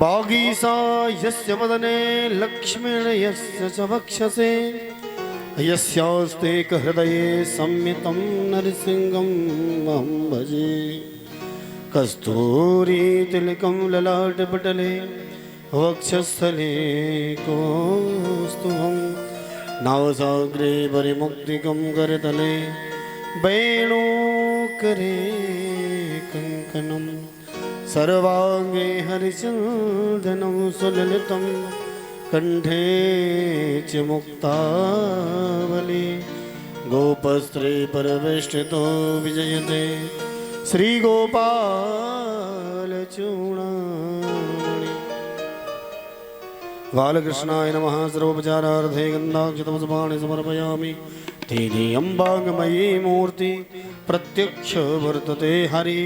वागीसा यस्य वदने लक्ष्मीर् यस्य च वक्षसे यस्यास्ते हृदये संमितं नरसिंहं अहं भजे। कस्तूरी तिलकं ललाटपटले वक्षस्थले कौस्तुभं नासाग्रे परिमुक्तिकं करतले वेणुकरे कङ्कणं सर्वाङ्गे हरिचन्दनं सुललितं कंठे च मुक्तावली गोपस्त्री परवेष्टितो विजयते श्रीगोपाल चूड़ामणि। बालकृष्णाय नमः। सर्वोपचारार्थे गन्धाक्षतमसपाणि समर्पयामि। तेने अम्बागमयी मूर्ति प्रत्यक्ष वर्तते हरि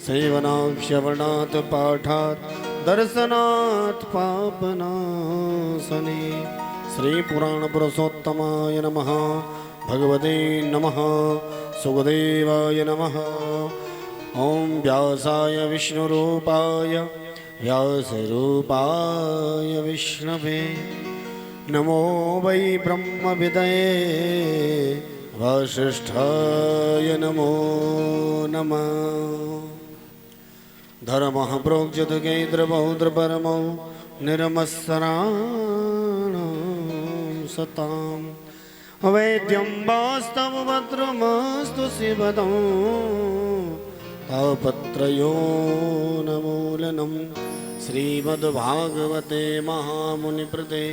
सेवनाक्षवर्णात् पाठात् दर्शनात् पापनाशने। श्री पुराण पुरुषोत्तमाय नमः। भगवते नमः। सुखदेवाय नमः। ओम व्यासाय विष्णुरूपाय व्यासरूपाय विष्णवे नमो वै ब्रह्मविदये वसिष्ठाय नमो नमः। धर्मः प्रोक्ष्यते केन्द्रबहुद्रपरमो निरमत्सराणां सताम् वैद्यं वास्तवभद्रमस्तु शिवदं तापत्रयोन्मूलनं श्रीमद्भागवते महामुनिकृते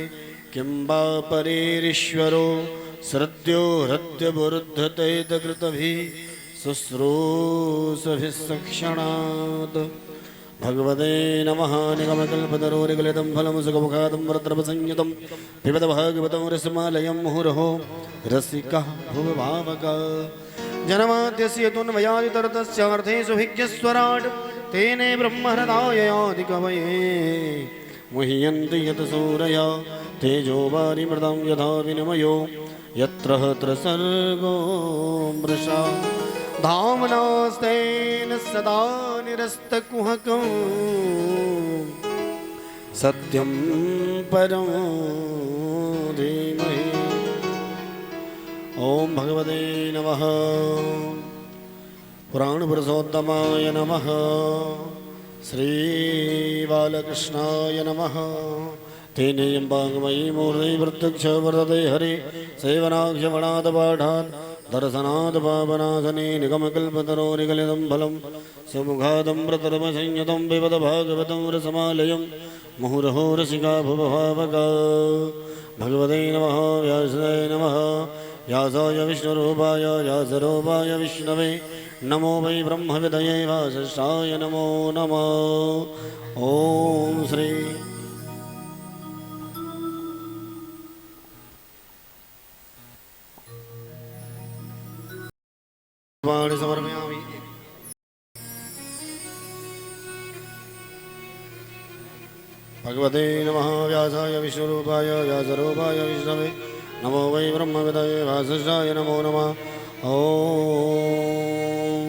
किं वा परेरीश्वरो श्रद्धयो हृद्यवरुद्धतेतकृतभिः शुश्रूषभिः सक्षणात्। भगवते नमः। निगमकल्पतरोर्गलितं फलं सुखमुखादं वरद्रवसंयुतं पिबत भागवतं रसमालयं मुहुरहो रसिकः भुवभावकः। जनमाद्यस्य तुन्वयादितरतश्चार्थेषु भिज्ञस्वराट् तेने ब्रह्महृदाययादिकवये मुह्यन्ति यत् सूरया तेजो वारिमृतं यथा विनिमयो यत्र सर्गो मृषा धाम्नास्तेन सदा निरस्तकुहकं सत्यं परं धीमहि। ओम भगवते नमः। पुराण पुरुषोत्तमाय नमः। श्री बालकृष्णाय नमः। तेने अम्बागमयी मूर्ति प्रत्यक्ष वर्तते हरि सेवनाक्षवणात् पाठात् दर्शनात् पापनाशने निगमकल्पतरोर्गलितं फलं सुमुखादं व्रतर्वसंयुतं पिबत भागवतं रसमालयं मुहुरहो रसिका भुवभावका। भगवते नमः। व्यासाय नमः। व्यासाय विष्णुरूपाय व्यासरूपाय विष्णवे नमो वै ब्रह्मविदये वासिष्ठाय नमो नमः। ओम श्री समर्पयामि। भगवते नमः। व्यासाय विष्णुरूपाय व्यासरूपाय विष्णवे नमो वै ब्रह्मविदये वासिष्ठाय नमो नमः। ओम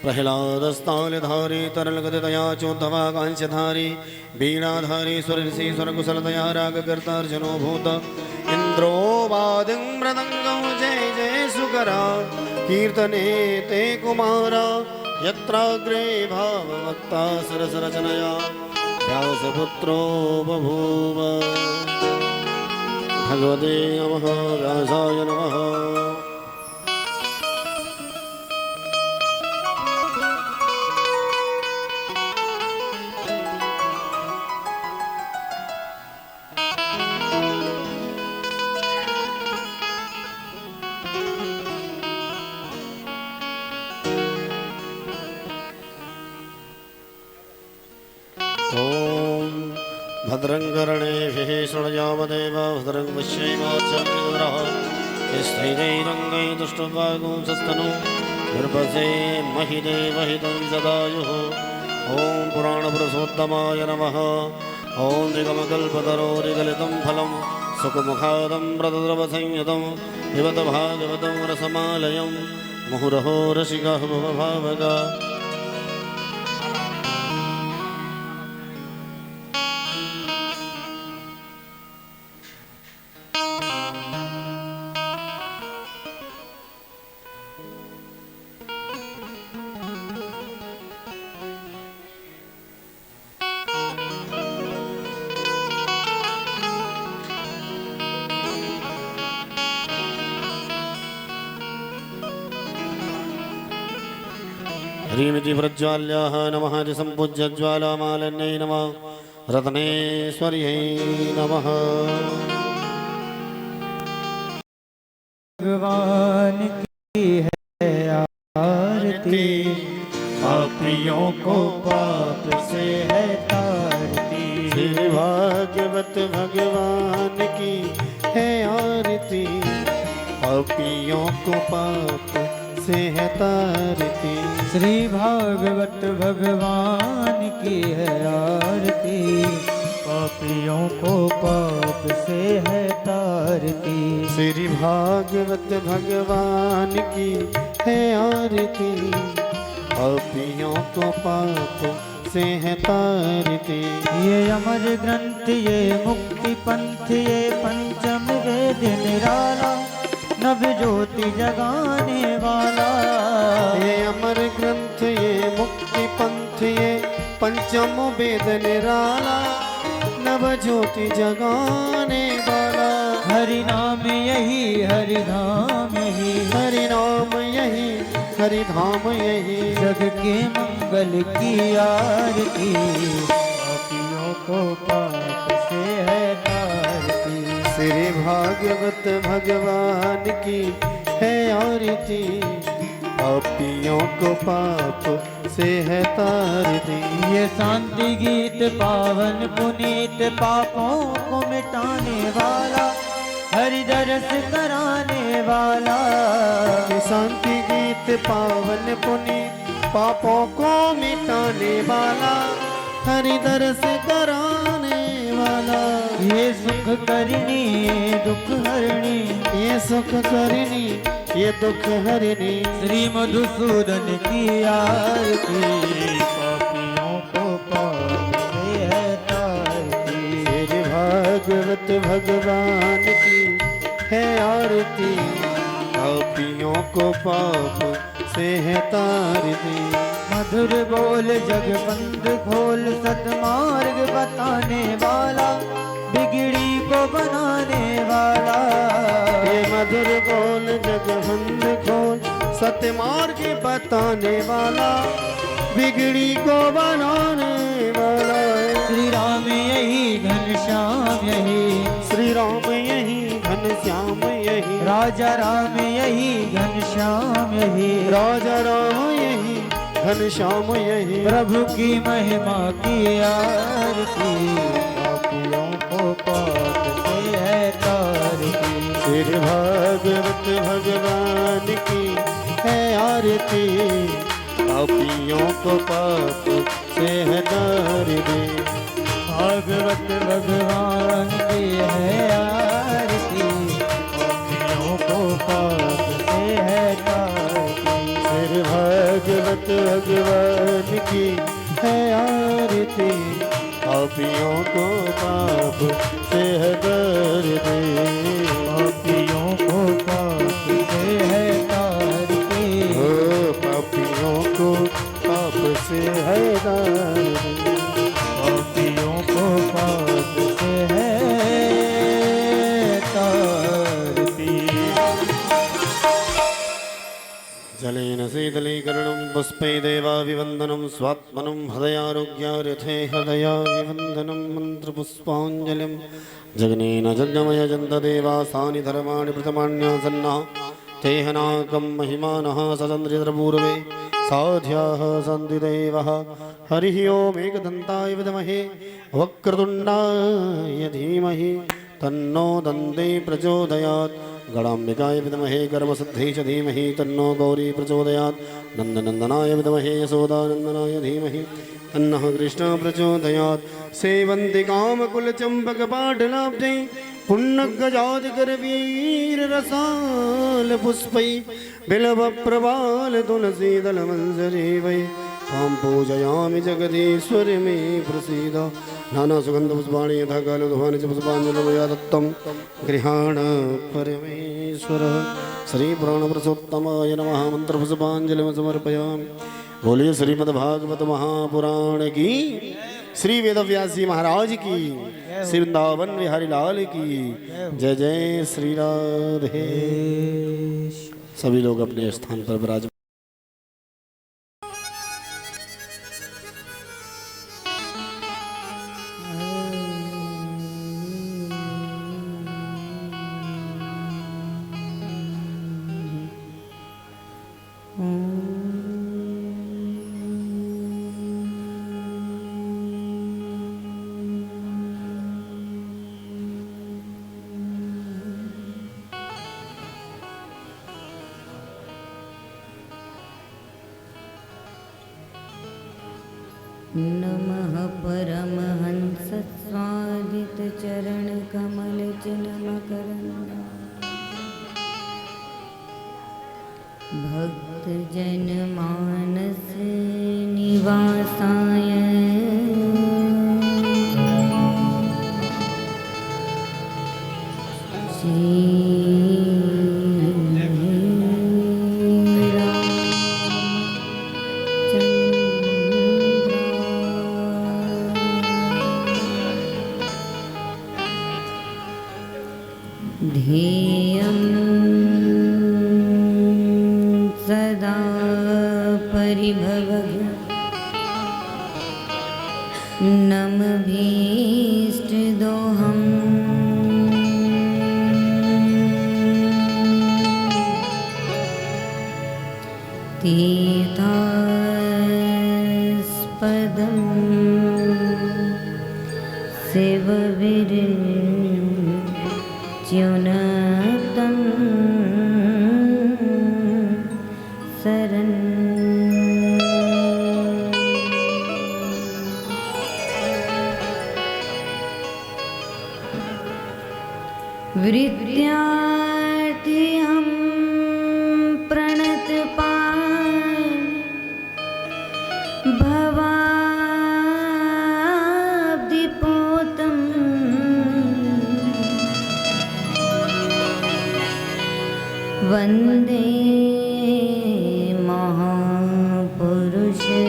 प्रह्लादस्थालधारी तरलगतया चोद्धवा कांस्यधारी वीणाधारी सुरऋषि स्वरकुशलतया रागकर्तार्जुनो भूत इंद्रो वादिं मृदंगं जय जय सुकरा कीर्तने ते कुमारा यत्राग्रे भाववक्ता सरसरचनया व्यासपुत्रो बभूव। भगवते नमः। व्यासाय नमः। भद्रं कर्णेभिः शृणुयामदेव भद्रं पश्येमाक्षरः स्थिरैरङ्गै दुष्टवागुंसस्तनु गर्भसे महिदेवहितं सदायुः। ॐ पुराणपुरुषोत्तमाय नमः। ॐ निगमकल्पतरोर्गलितं फलं सुखमुखादं व्रतद्रवसंयुतं पिबत भागवतं रसमालयं मुहुरहो रसिकः भवभावका। श्रीमती प्रज्वाल्याः नमः सम्पूज्य ज्वालामालिन्यै नमः रत्नेश्वर्यै नमः। भगवान की है आरती, पापियों को पाप से है तारती। श्री भागवत भगवान की है आरती, पापियों को पाप से है तारती। श्री भागवत भगवान की है आरती, पापियों को पाप से है तारती। श्री भागवत भगवान की है आरती, पापियों को पाप से है तारती। ये अमर ग्रंथ ये मुक्ति पंथ ये पंचम वेद निराला, नव ज्योति जगाने वाला। ये अमर ग्रंथ ये मुक्ति पंथ ये पंचम वेद निराला, नव ज्योति जगाने वाला। हरि नाम यही हरि धाम यही, हरि नाम यही हरि धाम यही, जग के मंगल की आरती। पापियों को पाप से है तारती। श्री भागवत भगवान की है आरती, पापियों को पाप से है तारती। ये शांति गीत पावन पुनीत, पापों को मिटाने वाला, हरि दरस कराने वाला। ये शांति गीत पावन पुनीत, पापों को मिटाने वाला, हरि दरस कराने वाला। ये सुख करनी ये दुख हरणी, ये सुख करनी ये दुख हरनी। श्री मधुसूदन की आरती, पापियों को पाप से है तारती। श्री भागवत भगवान की है आरती, पापियों को पाप से है तारती। मधुर बोल जगबंद खोल, सतमार्ग बताने वाला, बिगड़ी को बनाने वाला। ये मधुर बोल जगबंद खोल, सत्य मार्ग बताने वाला, बिगड़ी को बनाने वाला। श्री राम यही घनश्याम यही, श्री राम यही घनश्याम यही, राजा राम यही घनश्याम यही, राजा राम यही घनश्याम यही। प्रभु की महिमा की आरती, पापियों को पाप से है तारती। श्री भागवत भगवान की है आरती, पापियों को पाप से है तारती। भागवत भगवान की है आरती, पापियों को पाप से है तारती। श्री भागवत भगवान की है आरती, पापियों को पाप से है तारती। पापियों को पाप से है तारती। ओ पापियों को पाप से है तारती, पापियों को पाप से है तारती। जलेन शीतलीकरणं पुष्पै देवाभिवन्दनं स्वात्मनं हृदयारोग्यार्थे हृदयाभिवन्दनं मन्त्रपुष्पाञ्जलिं जगनेन जज्ञमयजन्तदेवासानि धर्माणि प्रथमान्यासन्नः तेहनाकं महिमानः सचन्द्रिद्रपूर्वे साध्याः सन्ति देवः। हरिः ओमेकदन्ताय विद्महे वक्रतुण्डाय धीमहि तन्नो दन्ते प्रचोदयात्। गणाम्बिकाय विद्महे कर्मसिद्धे च धीमहि तन्नो गौरी प्रचोदयात्। नन्दनन्दनाय विद्महे यशोदानन्दनाय धीमहि तन्नः कृष्णः प्रचोदयात्। सेवन्ति कामकुलचम्पकपाटलाब्धै पुण्यगजादिकरवीररसालपुष्पै बिल्वप्रवाल तुलसीदलमञ्जरी वै तां पूजयामि जगदीश्वरि मे प्रसीद। नानासुगन्धपुष्पाणि यथा कालोद्भवानि च पुष्पाञ्जलिर्मया दत्तं गृहाण परमेश्वर। श्रीपुराणपुरुषोत्तमाय नमः मन्त्रपुष्पाञ्जलिं समर्पयामि। बोलिए श्रीमद्भागवत महापुराण की, श्री वेदव्यास जी महाराज की, श्री वृंदावन बिहारी लाल की जय जय श्री राधे। सभी लोग अपने स्थान पर विराज। परमहंस स्वादित चरण कमल चिन्ह मकरंद भक्त जन मानस निवासाय ध्येयं सदा परिभवः नमभीष्टदोहम् तीर्थास्पदं शिवविरच्युतं शरणं वृत्यार्थिहं प्रणतपान् भवाब्धिपोतं वन्दे महापुरुषे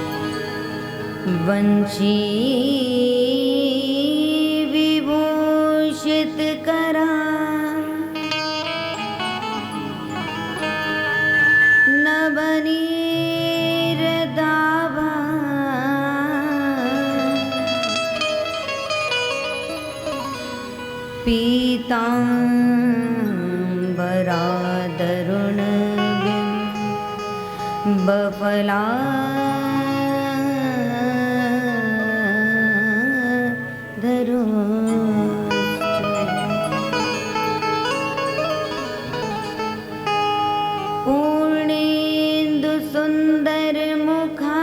चरणारविन्दम् वंशी विभूषित करा नवनीरदाभा पीताम्बरादरुणबिम्बफला पूर्णेन्दु सुंदर मुखा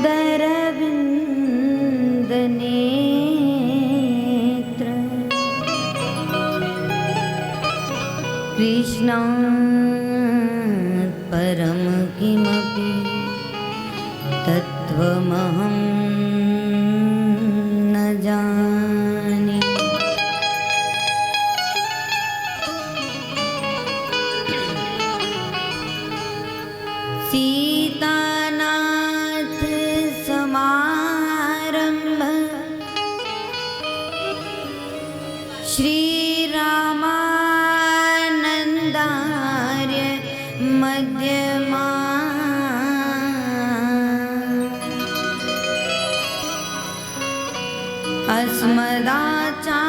दरविंद नेत्र कृष्णात् परम किमपि तत्त्वमहं न जाने सीतानाथ समारंभ श्रीरामानंदार्य मध्यमा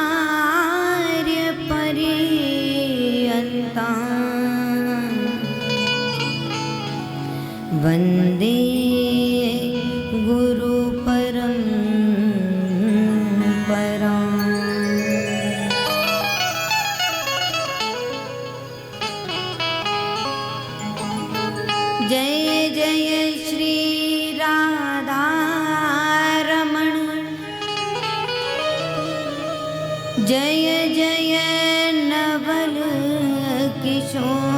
अस्मदाचार्य पर्यन्ता वन्दे गुरु परम्परा जय जय श्री राधा रमण जय जय नवल किशोर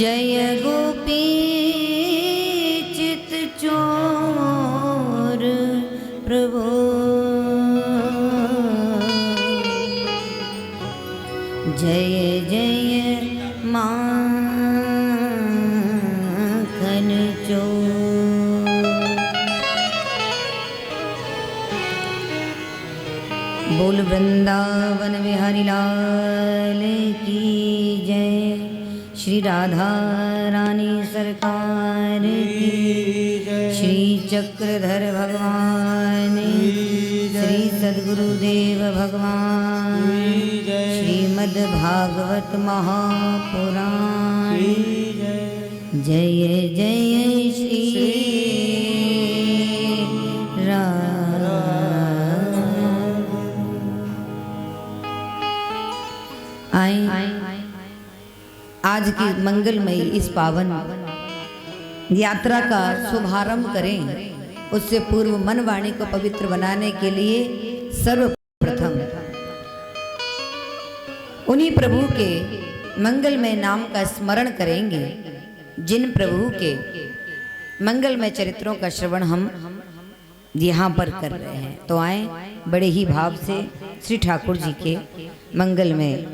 जय गोपी चित चोर प्रभु जय जय माखन चोर बोल वृंदावन बिहारी लाल की जय श्री राधा रानी सरकार की श्री चक्रधर भगवान श्री सद्गुरुदेव भगवान श्री श्रीमद्भागवत महापुराण जय जय श्री राम। आए आज की मंगलमयी इस पावन यात्रा का शुभारंभ करें। उससे पूर्व मन वाणी को पवित्र बनाने के लिए सर्वप्रथम उन्हीं प्रभु के मंगलमय नाम का स्मरण करेंगे, जिन प्रभु के मंगलमय चरित्रों का श्रवण हम यहाँ पर कर रहे हैं। तो आए बड़े ही भाव से श्री ठाकुर जी के मंगलमय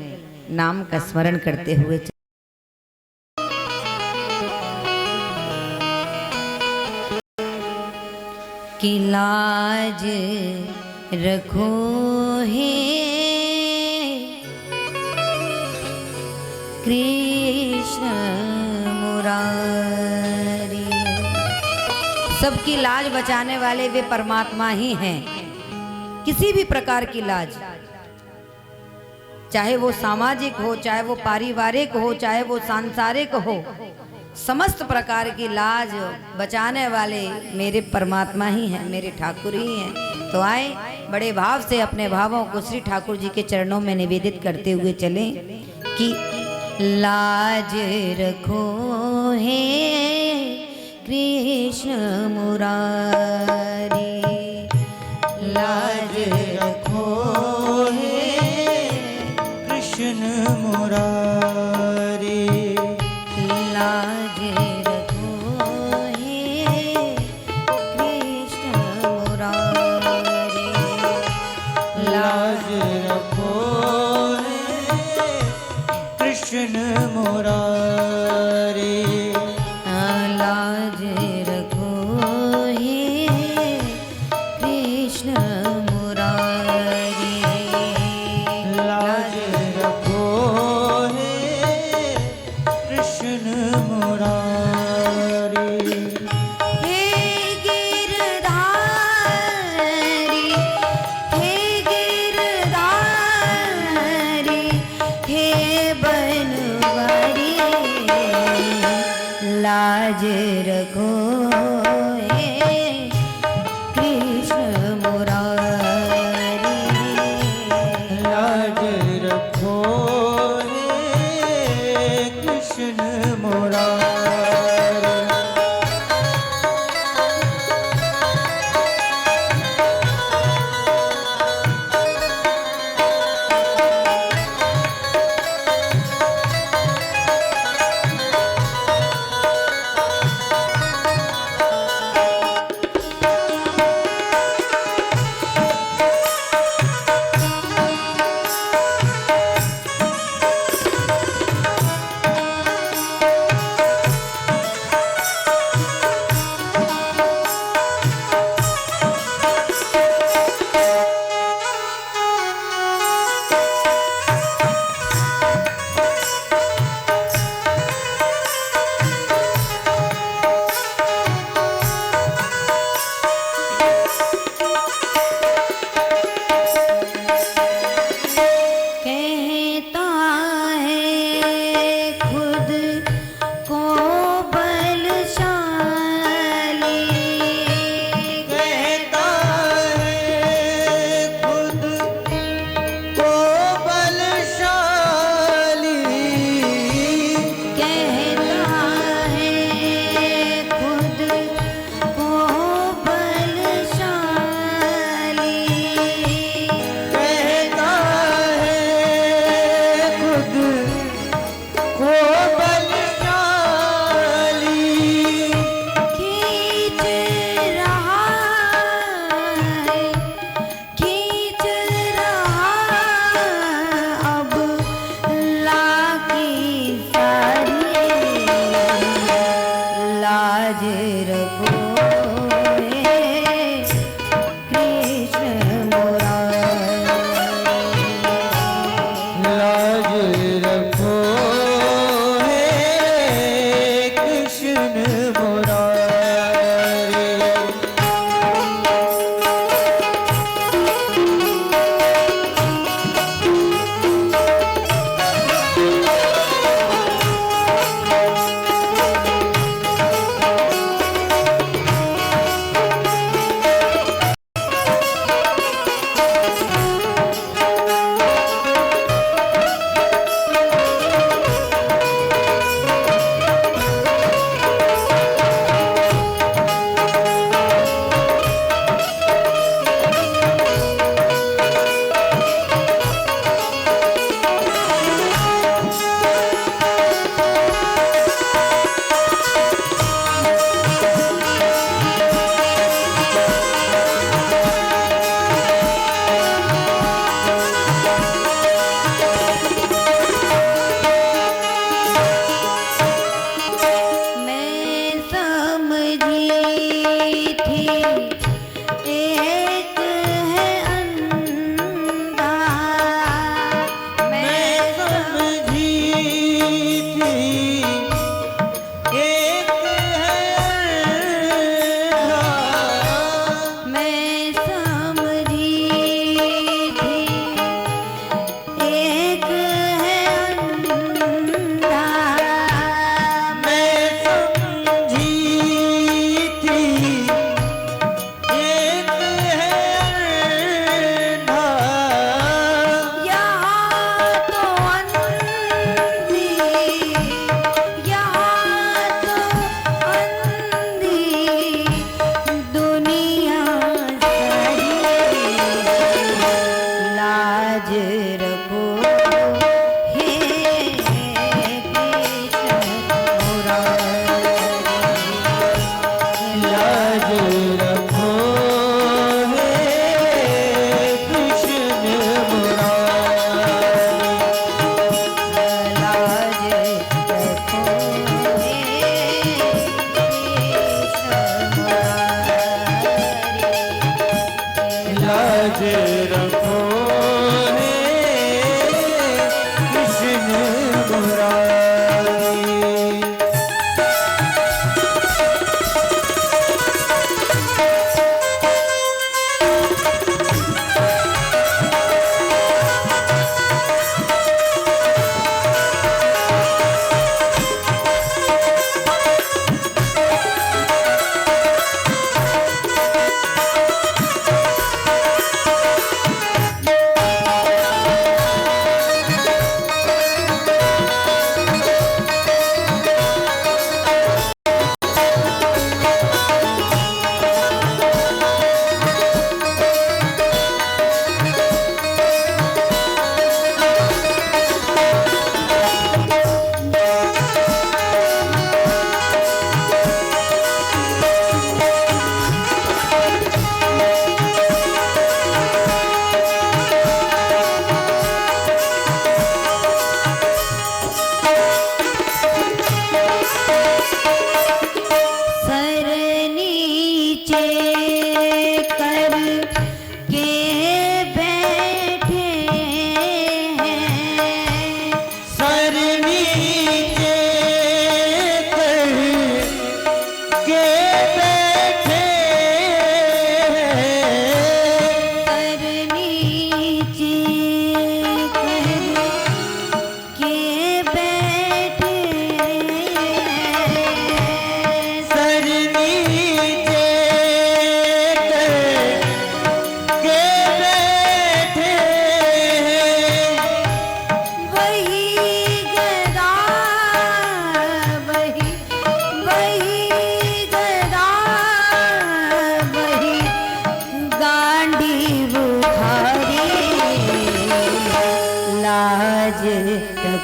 नाम का स्मरण करते हुए कि लाज रखो हे कृष्ण मुरारी। सबकी लाज बचाने वाले वे परमात्मा ही हैं। किसी भी प्रकार की लाज, चाहे वो सामाजिक हो, चाहे वो पारिवारिक हो, चाहे वो सांसारिक हो, समस्त प्रकार की लाज बचाने वाले मेरे परमात्मा ही हैं, मेरे ठाकुर ही हैं। तो आए बड़े भाव से अपने भावों को श्री ठाकुर जी के चरणों में निवेदित करते हुए चलें कि लाज रखो हे कृष्ण मुरारी, लाज रखो हे कृष्ण मुरारी, लाज रखो हे कृष्ण मुरारी, लाज रखो हे कृष्ण मुरारी, लाज रखो हे कृष्ण मुरारी, लाज रखो हे कृष्ण मुरारी। हे गिरधारी, हे गिरधारी, हे बनवारी, लाज रखो हे कृष्ण मुरारी, लाज रखो हे कृष्ण मुरारी। कहता है खुद को बलशाली, कहता है खुद को बलशाली, कहता है खुद को बलशाली, कहता है खुद को बलशाली, खींच रहा है, खींच रहा अब लाकी सारी, लाज रखो हे कृष्ण मुरारी, लाज रखो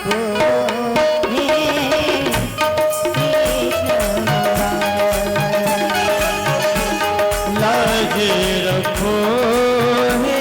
रखो हे कृष्ण लाज रखो हे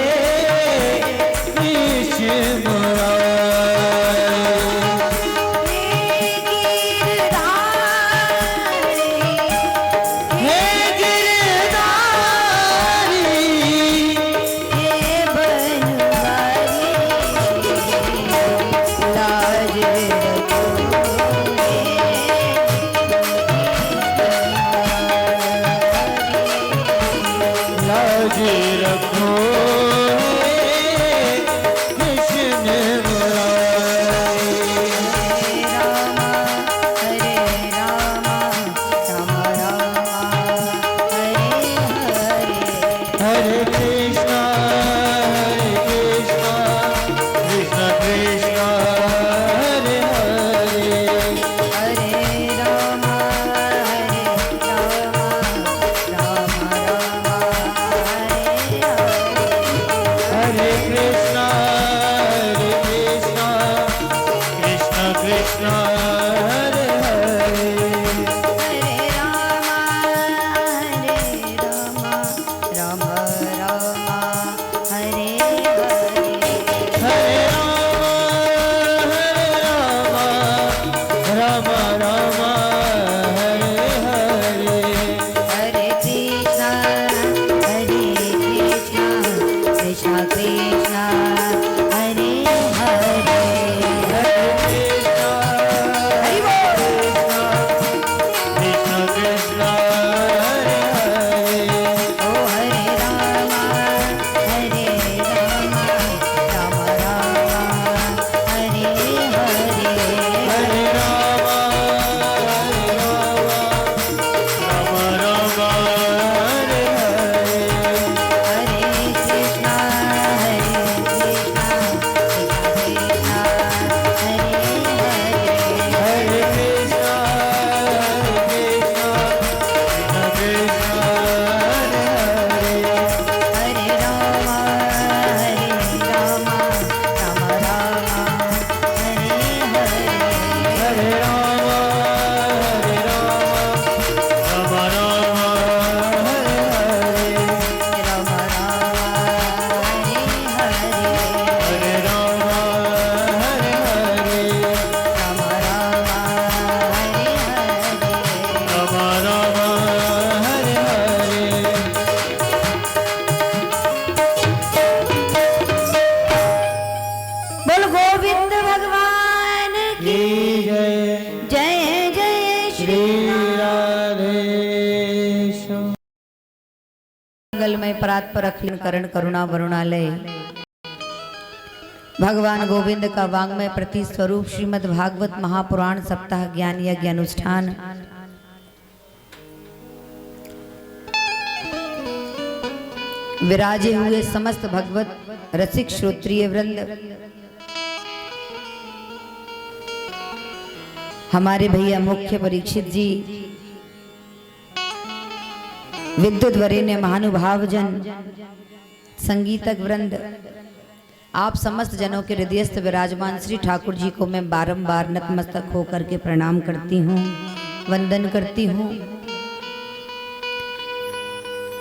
कृष्ण मंगलमय परात्पर अखिल करण करुणा वरुणालय भगवान गोविंद का वांग्मय प्रति स्वरूप श्रीमद् भागवत महापुराण सप्ताह ज्ञान यज्ञ अनुष्ठान विराजे हुए समस्त भगवत रसिक श्रोत्रिय वृंद, हमारे भैया मुख्य परीक्षित जी, विद्युत वरेण्य महानुभाव जन, संगीतक वृंद, आप समस्त जनों के हृदयस्थ विराजमान श्री ठाकुर जी को मैं बारंबार नतमस्तक होकर के प्रणाम करती हूँ, वंदन करती हूँ।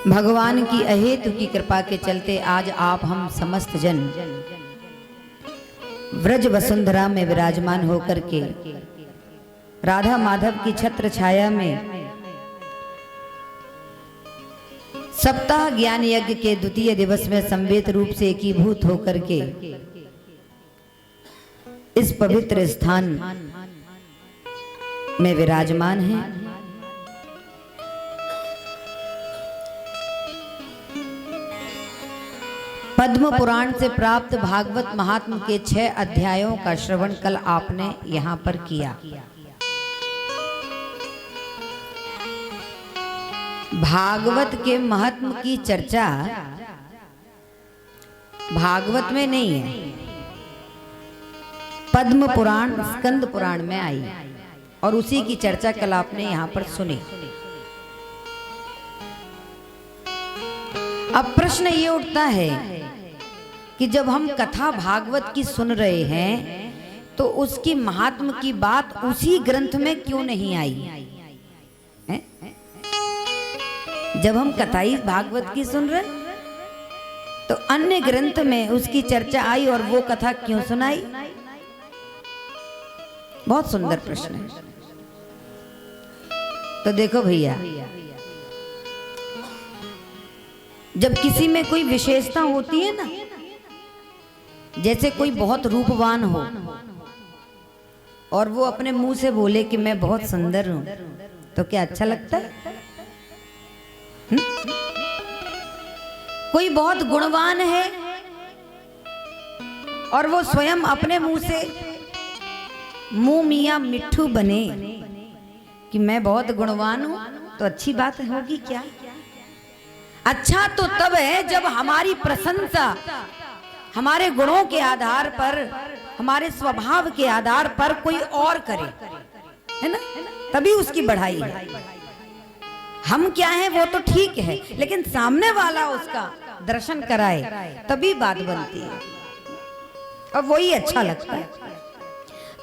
भगवान की अहेतु की कृपा के चलते आज आप हम समस्त जन व्रज वसुंधरा में विराजमान होकर के राधा माधव की छत्र छाया में सप्ताह ज्ञान यज्ञ के द्वितीय दिवस में संवेद रूप से एकीभूत होकर के इस पवित्र स्थान में विराजमान हैं। पद्म पुराण से प्राप्त भागवत महात्म के 6 अध्यायों का श्रवण कल आपने यहाँ पर किया। भागवत के महात्म की चर्चा भागवत में नहीं है, पद्म पुराण स्कंद पुराण में आई और उसी की चर्चा कल आपने यहाँ पर सुनी। अब प्रश्न ये उठता है कि जब हम कथा भागवत की सुन रहे हैं तो उसकी महात्म की बात उसी ग्रंथ में क्यों नहीं आई है? जब हम कथाई भागवत की सुन रहे तो अन्य ग्रंथ में उसकी चर्चा आई और वो कथा क्यों सुनाई? बहुत सुंदर प्रश्न है। तो देखो भैया, जब किसी में कोई विशेषता होती है ना, जैसे कोई बहुत रूपवान हो और वो अपने मुंह से बोले कि मैं बहुत सुंदर हूं, तो क्या अच्छा लगता है? कोई बहुत गुणवान है और वो स्वयं अपने मुंह से मुंह मियां मिट्ठू बने कि मैं बहुत गुणवान हूं, तो अच्छी बात होगी क्या? अच्छा तो तब है जब हमारी प्रशंसा हमारे गुणों के आधार पर, हमारे स्वभाव के आधार पर कोई और करे, है ना, तभी उसकी बढ़ाई है। हम क्या हैं वो तो ठीक है, लेकिन सामने वाला उसका दर्शन कराए तभी बात बनती है और वही अच्छा लगता है।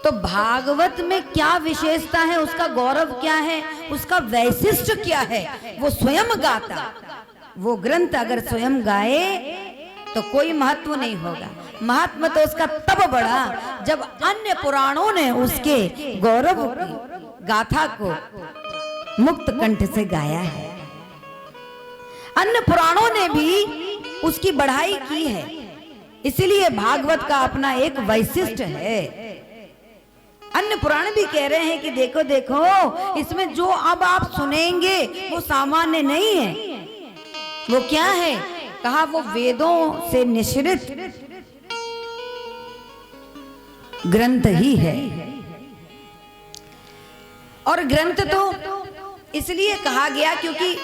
तो भागवत में क्या विशेषता है, उसका गौरव क्या है, उसका वैशिष्ट क्या है, वो स्वयं गाता। वो ग्रंथ अगर स्वयं गाए तो कोई महत्व नहीं होगा। महत्व तो उसका तब बढ़ा जब अन्य पुराणों ने उसके गौरव की गाथा को मुक्त कंठ से गाया है। अन्य पुराणों ने भी उसकी बढ़ाई की है, इसलिए भागवत का अपना एक वैशिष्ट है। अन्य पुराण भी कह रहे हैं कि देखो देखो, इसमें जो अब आप सुनेंगे वो सामान्य नहीं है। वो क्या है? कहा वो वेदों से निश्रित ग्रंथ ही है। और ग्रंथ तो इसलिए कहा गया क्योंकि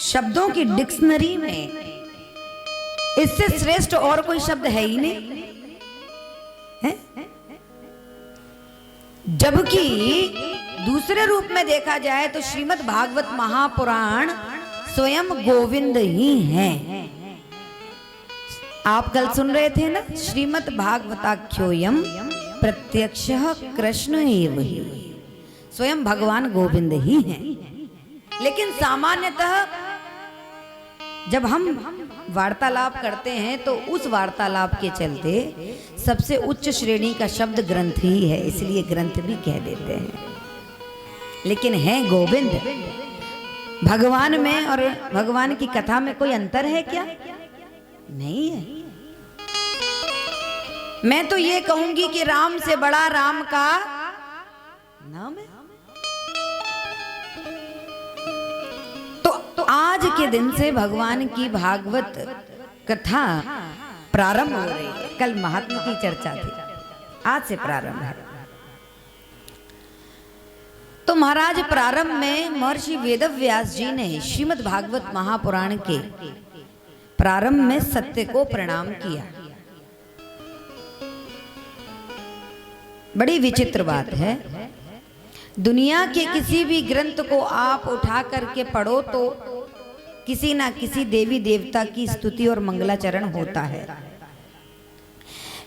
शब्दों की डिक्शनरी में इससे श्रेष्ठ और कोई शब्द है ही नहीं है? जबकि दूसरे रूप में देखा जाए तो श्रीमद् भागवत महापुराण स्वयं गोविंद ही हैं। आप कल सुन रहे थे ना, श्रीमद् भागवताख्योयम प्रत्यक्षः कृष्ण एव ही, स्वयं भगवान गोविंद ही हैं। लेकिन सामान्यतः जब हम वार्तालाप करते हैं तो उस वार्तालाप के चलते सबसे उच्च श्रेणी का शब्द ग्रंथ ही है, इसलिए ग्रंथ भी कह देते हैं। लेकिन है गोविंद। भगवान में और भगवान की कथा में कोई अंतर है क्या? नहीं है। मैं तो ये कहूंगी कि राम से बड़ा राम का नाम है। तो आज के दिन से भगवान की भागवत कथा प्रारंभ हो रही है। कल महात्मा की चर्चा थी, आज से प्रारंभ है। तो महाराज प्रारंभ में महर्षि वेदव्यास जी ने श्रीमद् भागवत महापुराण के प्रारंभ में सत्य को प्रणाम किया। बड़ी विचित्र बात है, दुनिया के किसी भी ग्रंथ को आप उठा करके पढ़ो तो किसी ना किसी देवी देवता की स्तुति और मंगलाचरण होता है।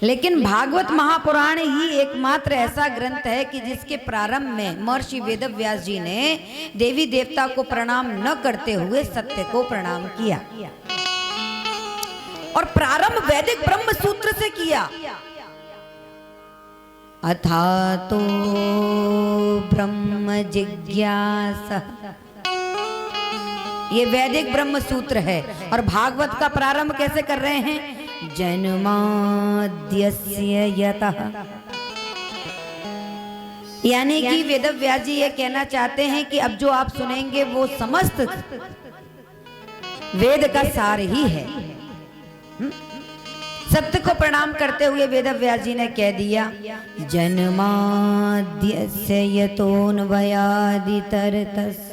लेकिन भागवत महापुराण ही एकमात्र ऐसा ग्रंथ है कि जिसके प्रारंभ में महर्षि वेदव्यास जी ने देवी देवता को प्रणाम न करते हुए सत्य को प्रणाम किया। और प्रारंभ वैदिक ब्रह्म सूत्र से किया। अथा तो ब्रह्म जिज्ञासा, ये वैदिक ब्रह्म सूत्र है। और भागवत का प्रारंभ कैसे कर रहे हैं? जन्माद्यस्य यतः, यानी कि वेदव्यास जी ये कहना चाहते हैं कि अब जो आप सुनेंगे वो समस्त वेद का सार ही है। सत्य को प्रणाम करते हुए वेदव्यास जी ने कह दिया, जन्माद्यस्य यतोऽन्वयादितरतस्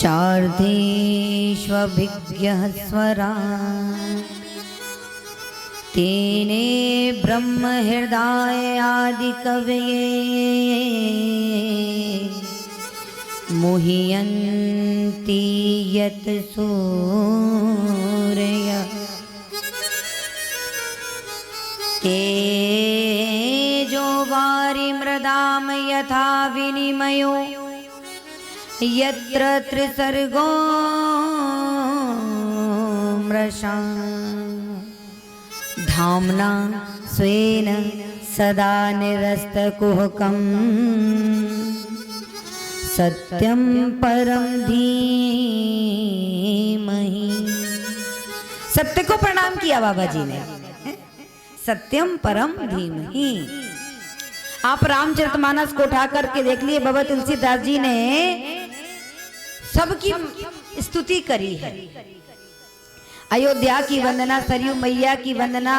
चार्धेष्वभिज्ञः स्वरान् तेने ब्रह्म हृदय आदि कवये मुह्यन्ति यत् सूरयः ते मृदाम यथा विनिमयो यत्र त्रिसर्गो मृषा धाम्ना स्वेन सदा निरस्तकुहकं सत्यं परम धीमहि। सत्य को प्रणाम किया बाबा जी ने, सत्यम परम धीमहि। आप रामचरितमानस को उठा करके देख लिए, बाबा तुलसीदास जी ने सबकी स्तुति करी है। अयोध्या की वंदना, सरयू मैया की वंदना,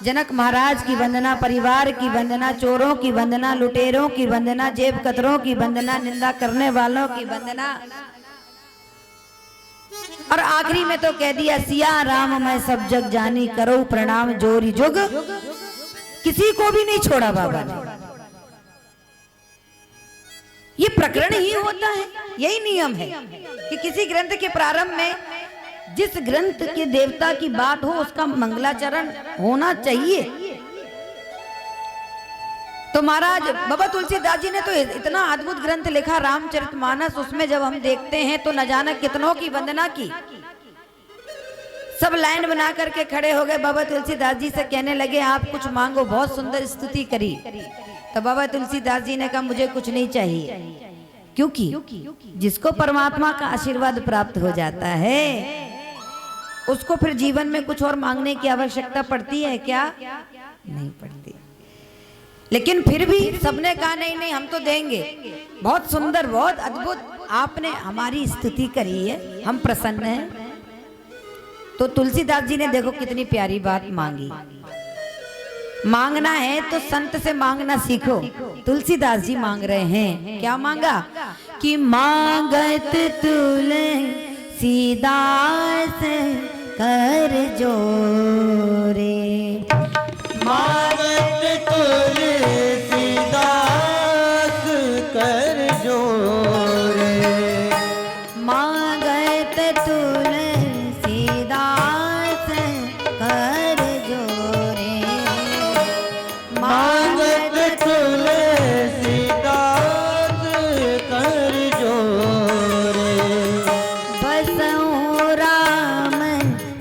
जनक महाराज की वंदना, परिवार की वंदना, चोरों की वंदना, लुटेरों की वंदना, जेब कतरों की वंदना, निंदा करने वालों की वंदना, और आखिरी में तो कह दिया सिया राम मैं सब जग जानी करो प्रणाम जोरी जुग। किसी को भी नहीं छोड़ा बाबा ने। ये प्रकरण ही होता है, यही नियम है कि किसी ग्रंथ के प्रारंभ में जिस ग्रंथ के देवता की बात हो उसका मंगलाचरण होना चाहिए। तो महाराज बाबा तुलसीदास जी ने तो इतना अद्भुत ग्रंथ लिखा रामचरितमानस, उसमें जब हम देखते हैं तो न जाने कितनों की वंदना की। सब लाइन बना करके खड़े हो गए, बाबा तुलसीदास जी से कहने लगे आप कुछ मांगो, बहुत सुंदर स्तुति करी। तो बाबा तुलसीदास जी ने कहा मुझे कुछ नहीं चाहिए, क्योंकि जिसको परमात्मा का आशीर्वाद प्राप्त हो जाता है उसको फिर जीवन में कुछ और मांगने की आवश्यकता पड़ती है क्या? नहीं पड़ती। लेकिन फिर भी सबने कहा नहीं नहीं हम तो देंगे। बहुत सुंदर, बहुत अद्भुत आपने हमारी स्तुति करी है, हम प्रसन्न हैं। तो तुलसीदास जी ने देखो कितनी प्यारी बात मांगी। मांगना है तो संत से मांगना सीखो। तुलसीदास जी मांग रहे हैं, क्या मांगा कि मांगत तुलसीदास कर जोरे, मांगत तुलसीदास कर जोरे, मांगत तुलसीदास कर जोरे, मांगत तुलसीदास कर जोरे, बसहु राम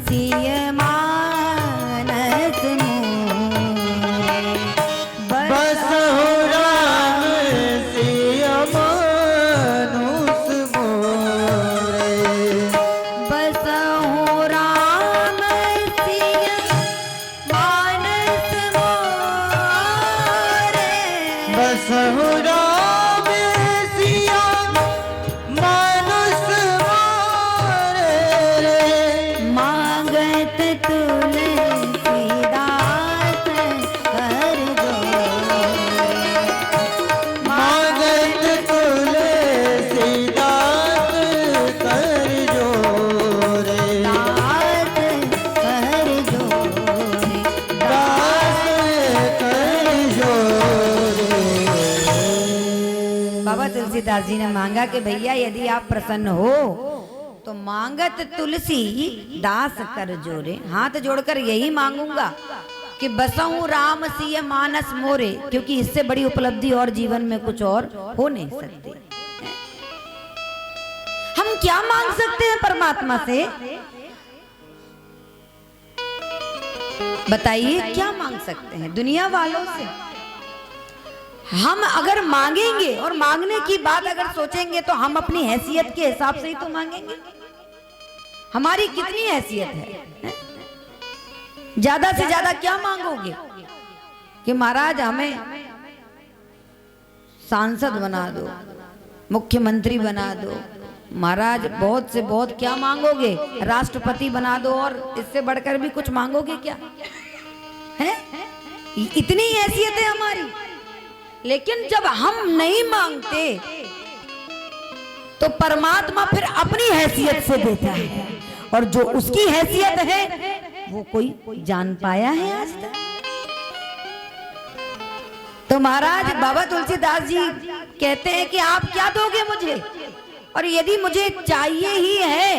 सिय मानस मोरे, बसहु राम सिय मानुस मोरे, बसहु राम सिय मानस मोरे, बसहु राम सिया मानुस मोरे, मांगत तुलसीदास कर जोरे, मांगत तुलसीदास कर जोरे, दास कर जोरे, दास कर जोरे। बाबा तुलसीदास जी ने मांगा कि भैया यदि आप प्रसन्न हो तो मांगत तुलसी दास कर जोरे, हाथ जोड़कर यही मांगूंगा कि बसहु राम सिय मानस मोरे, क्योंकि इससे बड़ी उपलब्धि और जीवन में कुछ और हो नहीं सकती। हम क्या मांग सकते हैं परमात्मा से? बताइए क्या मांग सकते हैं दुनिया वालों से? हम अगर मांगेंगे और मांगने की बात अगर सोचेंगे तो हम अपनी हैसियत के हिसाब से ही तो मांगेंगे। हमारी कितनी हैसियत है? ज्यादा से ज्यादा क्या मांगोगे कि महाराज हमें सांसद बना दो, मुख्यमंत्री बना दो। महाराज बहुत से बहुत क्या मांगोगे? राष्ट्रपति बना दो, और इससे बढ़कर भी कुछ मांगोगे क्या? है इतनी हैसियत है हमारी। लेकिन जब हम नहीं मांगते तो परमात्मा फिर अपनी हैसियत से देता है, और जो उसकी हैसियत है वो कोई जान पाया है आज तक? तो महाराज बाबा तुलसीदास जी कहते हैं कि आप क्या दोगे मुझे, और यदि मुझे चाहिए ही है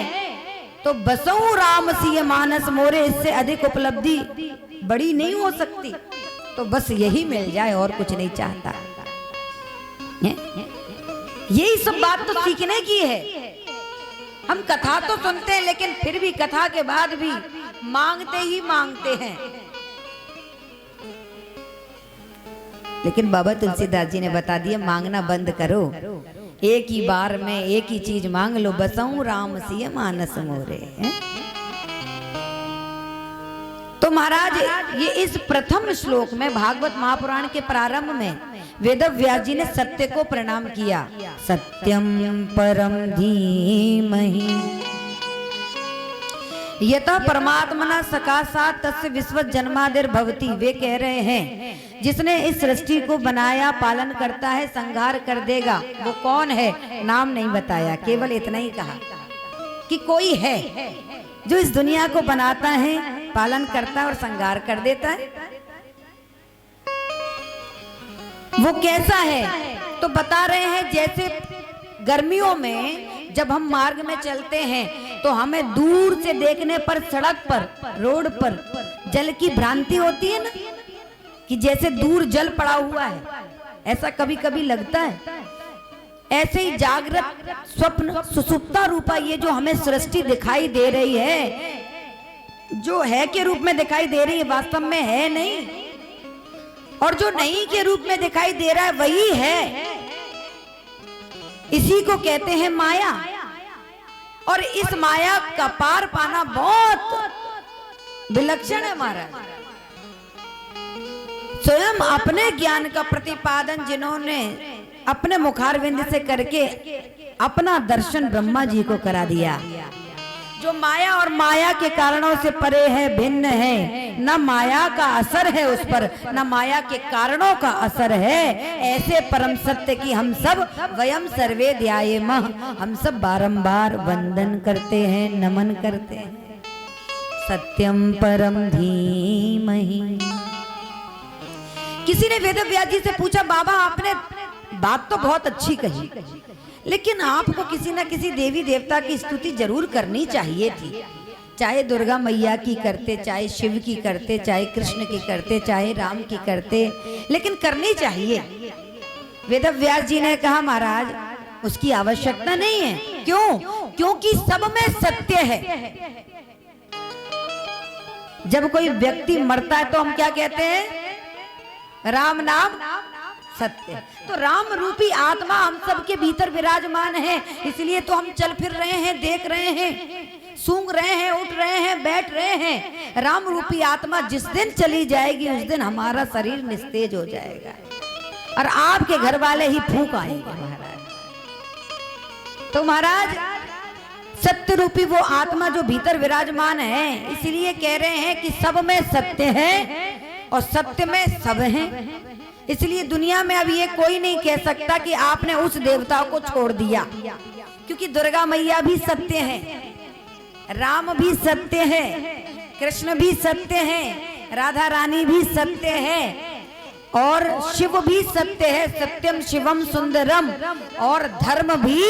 तो बसहु राम सिय मानस मोरे, इससे अधिक उपलब्धि बड़ी नहीं हो सकती। तो बस यही मिल जाए और कुछ नहीं चाहता। यही सब बात तो सीखने की है। हम कथा तो सुनते हैं लेकिन फिर भी कथा के बाद भी मांगते ही मांगते हैं। लेकिन बाबा तुलसीदास जी ने बता दिया मांगना बंद करो, एक ही बार में एक ही चीज मांग लो, बसऊं राम सिय मानस मोरे। तो महाराज ये इस प्रथम श्लोक में भागवत महापुराण के प्रारंभ में वेदव्यास जी ने सत्य को प्रणाम किया। सत्यम परम धीमहि यथा परमात्मना सकाशात तस्य विश्व जन्मादिर भवति। वे कह रहे हैं जिसने इस सृष्टि को बनाया, पालन करता है, संहार कर देगा, वो कौन है? नाम नहीं बताया, केवल इतना ही कहा कि कोई है जो इस दुनिया को बनाता है, पालन करता है और संहार कर देता है। वो कैसा है? तो बता रहे हैं जैसे गर्मियों में जब हम मार्ग में चलते हैं तो हमें दूर से देखने पर सड़क पर, रोड पर जल की भ्रांति होती है ना, कि जैसे दूर जल पड़ा हुआ है, ऐसा कभी कभी लगता है। ऐसे ही जागृत स्वप्न सुसुप्ता रूपा ये जो हमें सृष्टि दिखाई दे रही है, जो है के रूप में दिखाई दे रही है, वास्तव में है नहीं, और जो नहीं के रूप में दिखाई दे रहा है वही है। इसी को कहते हैं माया। और इस माया का पार पाना बहुत विलक्षण है महाराज। स्वयं अपने ज्ञान का प्रतिपादन जिन्होंने अपने मुखारविंद से करके अपना दर्शन ब्रह्मा जी को करा दिया, जो माया और माया के कारणों से परे है, भिन्न है, न माया का असर है उस पर, न माया के कारणों का असर है, ऐसे परम सत्य की हम सब वयम सर्वे ध्यायेमः, हम सब बारंबार वंदन करते हैं, नमन करते हैं। सत्यम परम धीमहि। किसी ने वेदव्यास जी से पूछा, बाबा आपने बात तो बहुत अच्छी कही, लेकिन आपको किसी न किसी देवी देवता की स्तुति जरूर करनी चाहिए थी। चाहे दुर्गा मैया की करते, चाहे शिव की करते, चाहे कृष्ण की करते, चाहे राम की करते, लेकिन करनी चाहिए। वेदव्यास जी ने कहा महाराज उसकी आवश्यकता नहीं है। क्यों? क्योंकि सब में सत्य है। जब कोई व्यक्ति मरता है तो हम क्या कहते हैं? राम नाम सत्य। तो राम रूपी आत्मा हम सबके भीतर विराजमान है, इसलिए तो हम चल फिर रहे हैं, देख रहे हैं, सूंघ रहे हैं, उठ रहे हैं, बैठ रहे हैं। राम रूपी आत्मा जिस दिन चली जाएगी उस दिन हमारा शरीर निस्तेज हो जाएगा और आपके घर वाले ही फूंक आएंगे महाराज। तो महाराज सत्य रूपी वो आत्मा जो भीतर विराजमान है, इसलिए कह रहे हैं कि सब में सत्य है और सत्य में सब है। इसलिए दुनिया में अब ये कोई नहीं कह सकता कि आपने उस देवता को छोड़ दिया, क्योंकि दुर्गा मैया भी सत्य है, राम भी सत्य है, कृष्ण भी सत्य है, राधा रानी भी सत्य है और शिव भी सत्य है। सत्यम शिवम सुंदरम। और धर्म भी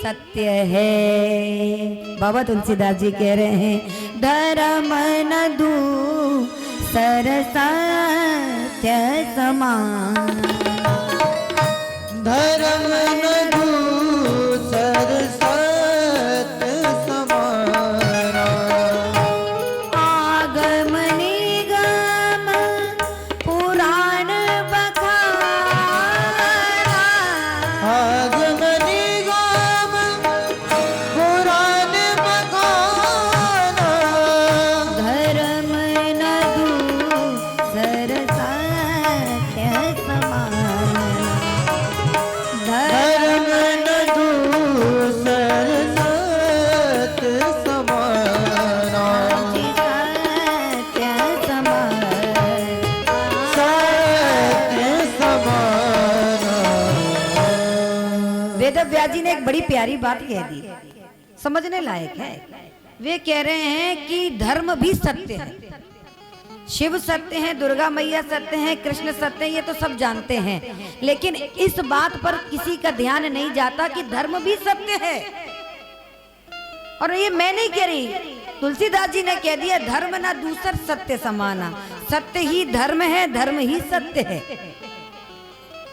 सत्य है। बाबा तुलसीदास जी कह रहे हैं, धर्म न दू सरसत्य समान, धर्म न दूसर सत्य समाना। आगम निगम पुराण बखाना, आगम निगम पुराण बखाना। धर्म न दूसर सत्य समान, धर्म न दूसर सत्य समाना। सत्य समान। सत्य समाना। वेदव्यास जी ने एक बड़ी प्यारी बात कह दी, समझने लायक है। वे कह रहे हैं कि धर्म भी सत्य है, शिव सत्य है, दुर्गा मैया सत्य है, कृष्ण सत्य है, ये तो सब जानते हैं, लेकिन इस बात पर किसी का ध्यान नहीं जाता कि धर्म भी सत्य है। और ये मैं नहीं कह रही, तुलसीदास जी ने कह दिया, धर्म ना दूसर सत्य समाना। सत्य ही धर्म है, धर्म ही सत्य है।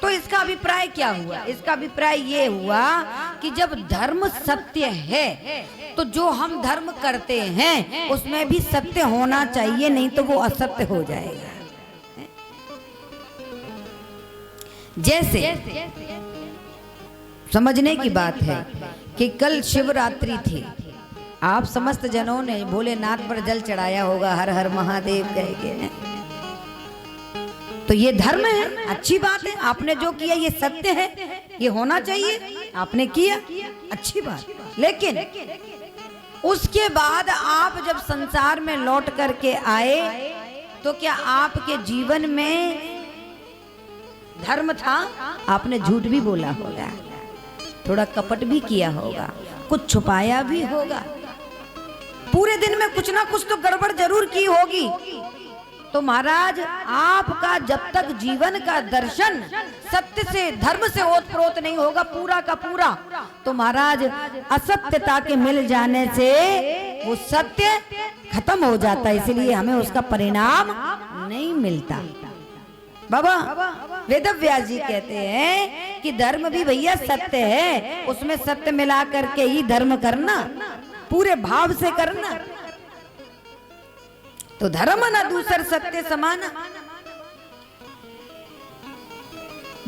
तो इसका अभिप्राय क्या हुआ? इसका अभिप्राय ये हुआ कि जब धर्म सत्य है तो जो हम धर्म करते हैं उसमें भी सत्य होना चाहिए, नहीं तो वो असत्य हो जाएगा। जैसे समझने की बात है कि कल शिवरात्रि थी, आप समस्त जनों ने भोलेनाथ पर जल चढ़ाया होगा, हर हर महादेव कह के। तो ये धर्म है, अच्छी बात है, आपने जो किया ये सत्य है, ये होना चाहिए, आपने किया, अच्छी बात। लेकिन उसके बाद आप जब संसार में लौट करके आए तो क्या आपके जीवन में धर्म था? आपने झूठ भी बोला होगा, थोड़ा कपट भी किया होगा, कुछ छुपाया भी होगा, पूरे दिन में कुछ ना कुछ तो गड़बड़ जरूर की होगी। तो महाराज आपका जब तक जीवन का दर्शन सत्य से, धर्म से ओतप्रोत नहीं होगा पूरा का पूरा, तो महाराज असत्यता के मिल जाने से वो सत्य खत्म हो जाता है, इसलिए हमें उसका परिणाम नहीं मिलता। बाबा वेदव्यास जी कहते हैं कि धर्म भी भैया सत्य है, उसमें सत्य मिला करके ही धर्म करना, पूरे भाव से करना, तो धर्म न दूसर सत्य समान।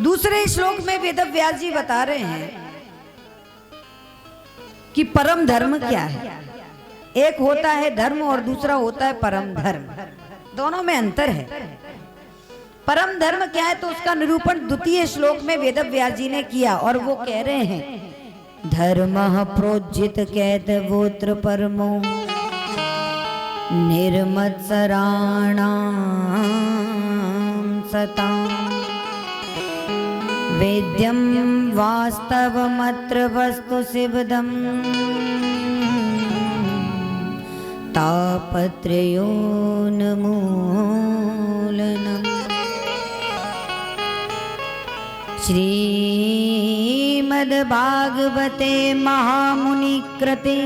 दूसरे श्लोक में वेदव्यास जी बता रहे हैं कि परम धर्म क्या है। एक होता है धर्म और दूसरा होता है परम धर्म, दोनों में अंतर है। परम धर्म क्या है तो उसका निरूपण द्वितीय श्लोक में वेदव्यास जी ने किया, और वो कह रहे हैं धर्मः प्रोज्झित कैतवोत्र परमो निर्मत्सराणां सतां वेद्यं वास्तवमत्र वस्तु शिवदं तापत्रयोन्मूलनम्। श्रीमद्भागवते महामुनिकृते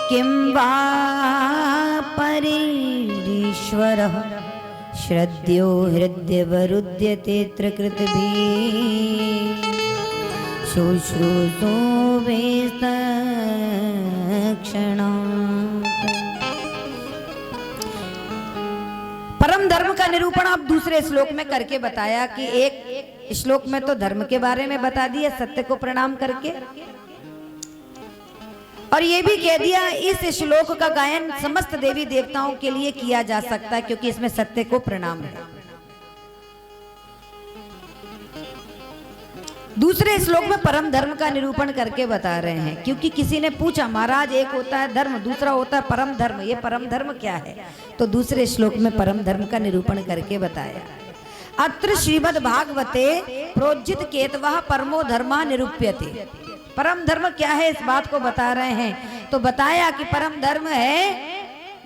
किं वा परेरीश्वरः श्रद्धयो हृदयवरुध्यते त्रिकृतभिः शुश्रूषो वेस्तक्षणात्। परम धर्म का निरूपण आप दूसरे श्लोक में करके बताया कि एक श्लोक में तो धर्म के बारे में बता दिया सत्य को प्रणाम करके, और ये भी कह दिया इस श्लोक का गायन समस्त देवी देवताओं के लिए किया जा सकता है क्योंकि इसमें सत्य को प्रणाम है। दूसरे श्लोक में परम धर्म का निरूपण करके बता रहे हैं, क्योंकि किसी ने पूछा महाराज एक होता है धर्म दूसरा होता है परम धर्म, ये परम धर्म क्या है? तो दूसरे श्लोक में परम धर्म का निरूपण करके बताया। अत्र श्रीमद् भागवते प्रोज्झित केतवः परमो धर्मः निरूप्यते। परम धर्म क्या है इस बात को बता रहे हैं, तो बताया कि परम धर्म है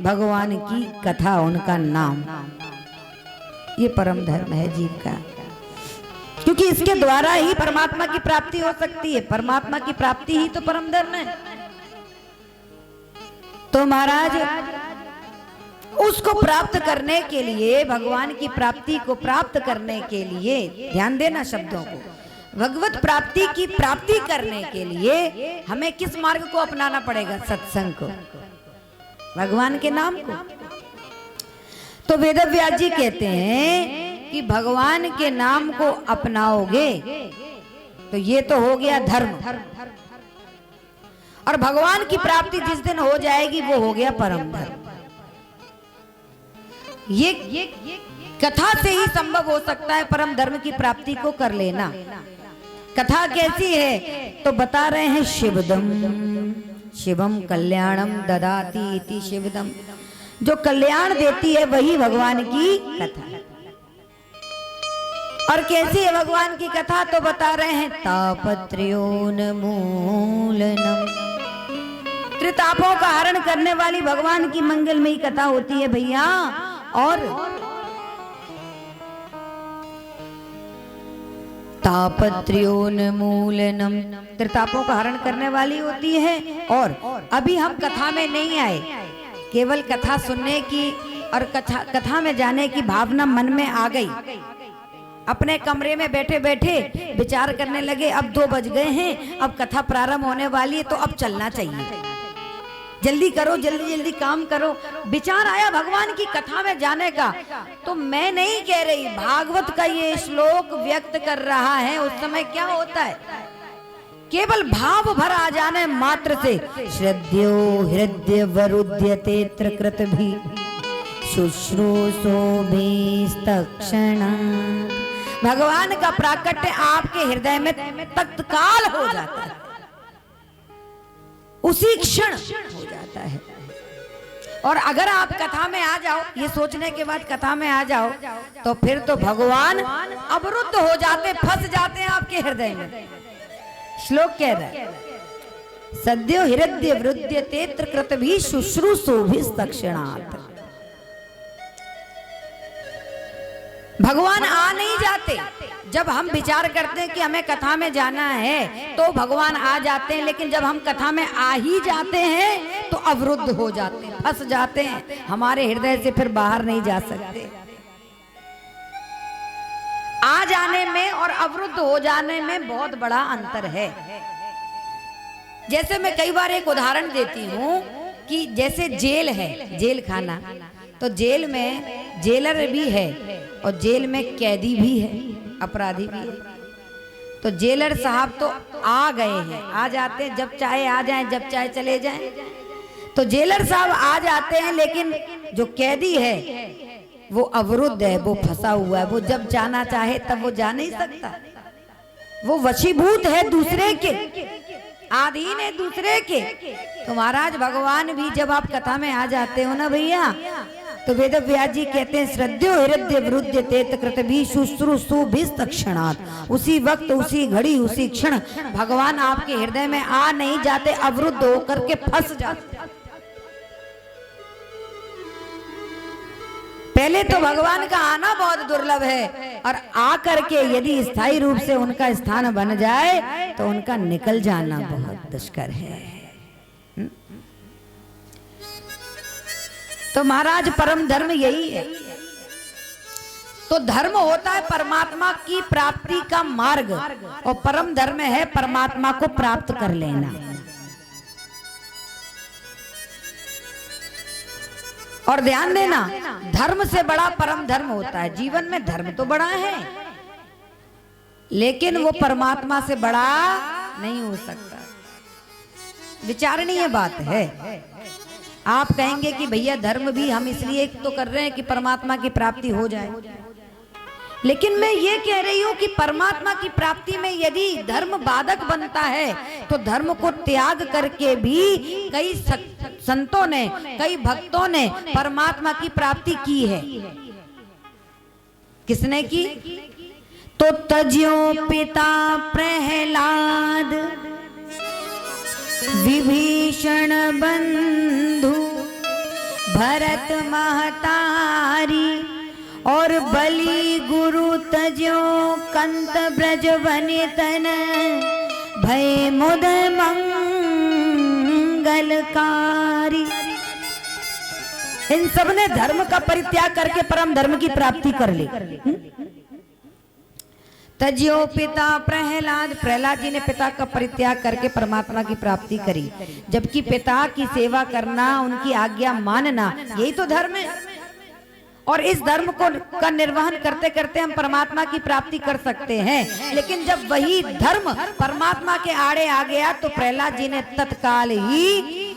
भगवान की कथा, उनका नाम, ये परम धर्म है जीव का, क्योंकि इसके द्वारा ही परमात्मा की प्राप्ति हो सकती है। परमात्मा की प्राप्ति ही तो परम धर्म है। तो महाराज उसको प्राप्त करने के लिए, भगवान की प्राप्ति को प्राप्त करने के लिए, ध्यान देना शब्दों को, भगवत प्राप्ति की प्राप्ति करने के लिए हमें किस मार्ग को अपनाना पड़ेगा? सत्संग को, भगवान के नाम को। तो वेदव्यास जी कहते हैं कि भगवान के नाम को अपनाओगे तो ये तो हो गया धर्म, और भगवान की प्राप्ति जिस दिन हो जाएगी वो हो गया परम धर्म। ये कथा से ही संभव हो सकता है परम धर्म की प्राप्ति को कर लेना। कथा कैसी है तो बता रहे हैं शिवदम शिवम कल्याणम ददाति इति शिवदम, जो कल्याण देती है वही भगवान की कथा। और कैसी है भगवान की कथा तो बता रहे हैं तापत्रयोन्मूलनम, त्रितापों का हरण करने वाली भगवान की मंगलमयी कथा होती है भैया। और तापत्रयोन्मूलनम, त्रितापों का हरण करने वाली होती है। और अभी हम कथा में नहीं आए, केवल कथा सुनने की और कथा में जाने की भावना मन में आ गई, अपने कमरे में बैठे बैठे विचार करने लगे, अब 2 बज गए हैं, अब कथा प्रारंभ होने वाली है, तो अब चलना चाहिए, जल्दी करो, जल्दी जल्दी काम करो। विचार आया भगवान की कथा में जाने का। तो मैं नहीं कह रही, भागवत का ये श्लोक व्यक्त कर रहा है। उस समय क्या होता है, केवल भाव भर आ जाने मात्र से श्रद्धयो हृदय वरुध्यते कृत भी शुश्रूषो तक्षण, भगवान का प्राकट्य आपके हृदय में तत्काल हो जाता है, उसी क्षण हो जाता है। और अगर आप कथा में आ जाओ, ये सोचने के बाद कथा में आ जाओ, तो फिर तो भगवान अवरुद्ध हो जाते, फंस जाते हैं आपके हृदय में। श्लोक कह रहा है, सद्यो हृदय वृद्यते कृत भी शुश्रूषो तक्षणात्। भगवान आ नहीं जाते। जब हम विचार करते हैं कि हमें कथा में जाना है तो भगवान आ जाते हैं, लेकिन जब हम कथा में आ ही जाते हैं तो अवरुद्ध हो जाते हैं, फंस जाते हैं, हमारे हृदय से फिर बाहर नहीं जा सकते। आ जाने में और अवरुद्ध हो जाने में बहुत बड़ा अंतर है। जैसे मैं कई बार एक उदाहरण देती हूँ कि जैसे जेल है, जेल खाना, तो जेल में जेलर भी है और जेल में कैदी भी है, अपराधी भी है। तो जेलर साहब तो आ गए हैं, आ जाते हैं, जब चाहे आ जाएं, जब चाहे चले जाएं। तो जेलर साहब आ जाते हैं, लेकिन जो कैदी है वो अवरुद्ध है, वो फंसा हुआ है, वो जब जाना चाहे तब वो जा नहीं सकता, वो वशीभूत है दूसरे के, आधीन है दूसरे के। तो महाराज भगवान भी जब आप कथा में आ जाते हो ना भैया, तो वेद व्यास जी कहते हैं, श्रद्धयो हृदय वृद्यते कृत भी शुश्रूषो तक्षणात्। उसी वक्त, उसी घड़ी, उसी क्षण भगवान आपके हृदय में आ नहीं जाते, अवरुद्ध होकर के फंस जाते। पहले तो भगवान का आना बहुत दुर्लभ है, और आकर के यदि स्थायी रूप से उनका स्थान बन जाए तो उनका निकल जाना बहुत दुष्कर है। तो महाराज परम धर्म यही है। तो धर्म होता है परमात्मा की प्राप्ति का मार्ग, और परम धर्म है परमात्मा को प्राप्त कर लेना। और ध्यान देना, धर्म से बड़ा परम धर्म होता है। जीवन में धर्म तो बड़ा है, लेकिन वो परमात्मा से बड़ा नहीं हो सकता। विचारणीय बात है। आप कहेंगे कि भैया धर्म भी हम इसलिए तो कर रहे हैं कि परमात्मा की प्राप्ति हो जाए, लेकिन मैं ये कह रही हूं कि परमात्मा की प्राप्ति में यदि धर्म बाधक बनता है तो धर्म को त्याग करके भी कई संतों ने, कई भक्तों ने परमात्मा की प्राप्ति की है। किसने की? तो तज्यो पिता प्रहलाद, विभीषण बंधु, भरत महतारी, और बलि गुरु तज्यो कंत ब्रज वनितन, भय मुद मंगलकारी। इन सब ने धर्म का परित्याग करके परम धर्म की प्राप्ति कर ली। तज्यो पिता प्रहलाद, प्रहलाद जी ने पिता का परित्याग करके परमात्मा की प्राप्ति करी। जबकि पिता की सेवा करना, उनकी आज्ञा मानना, यही तो धर्म है। और इस धर्म को का निर्वहन करते करते हम परमात्मा की प्राप्ति कर सकते हैं। लेकिन जब वही धर्म परमात्मा के आड़े आ गया तो प्रहलाद जी ने तत्काल ही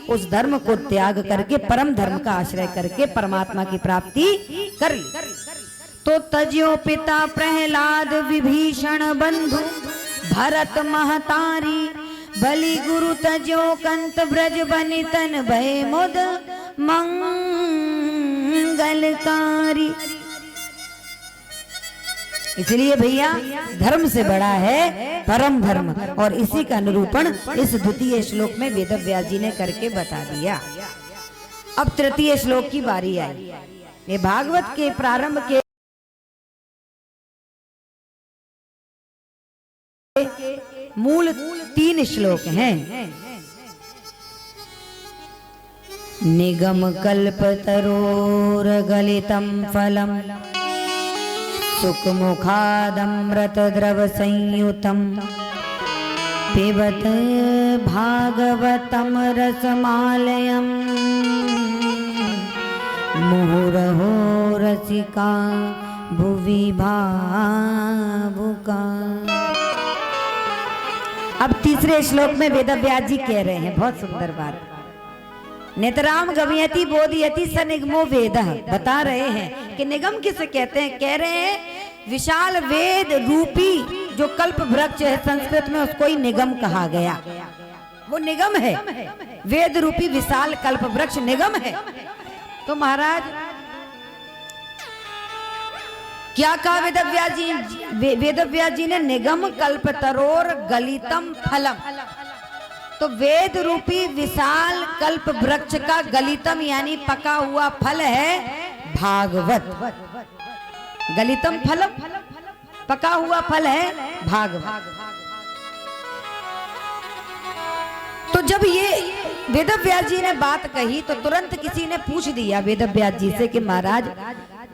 उस धर्म को त्याग करके परम धर्म का आश्रय करके परमात्मा की प्राप्ति कर ली। तो तज्यो पिता प्रहलाद, विभीषण बंधु, भरत महतारी, बलि गुरु तज्यो कंत ब्रज बनितन, भय मुद मंगलकारी। इसलिए भैया धर्म से बड़ा है परम धर्म, और इसी का निरूपण इस द्वितीय श्लोक में वेदव्यास जी ने करके बता दिया। अब तृतीय श्लोक की बारी आई। ये भागवत के प्रारंभ के मूल 3 श्लोक हैं। निगम कल्प तरोर गलितम फलम, सुखमुखादमृत द्रव संयुतम पिबत भागवतम रसमालयम मुहुरहो रसिका भुवि भावुका। अब तीसरे श्लोक में वेदव्यास जी कह रहे हैं बहुत सुंदर बात। नेतराम गमयति बोधयति स निगमो वेदः, बता रहे हैं कि निगम किसे कहते हैं। कह रहे हैं विशाल वेद रूपी जो कल्प वृक्ष है संस्कृत में उसको ही निगम कहा गया। वो निगम है, वेद रूपी विशाल कल्प वृक्ष निगम है। तो महाराज क्या कहा वेदव्यास जी ने, निगम कल्प तरोर गलितम फलम। तो वेद रूपी विशाल कल्प वृक्ष का गलितम यानी पका हुआ फल है भागवत। गलितम फलम, पका हुआ फल है भागवत। तो जब ये वेदव्यास जी ने बात कही तो तुरंत किसी ने पूछ दिया वेदव्यास जी से कि महाराज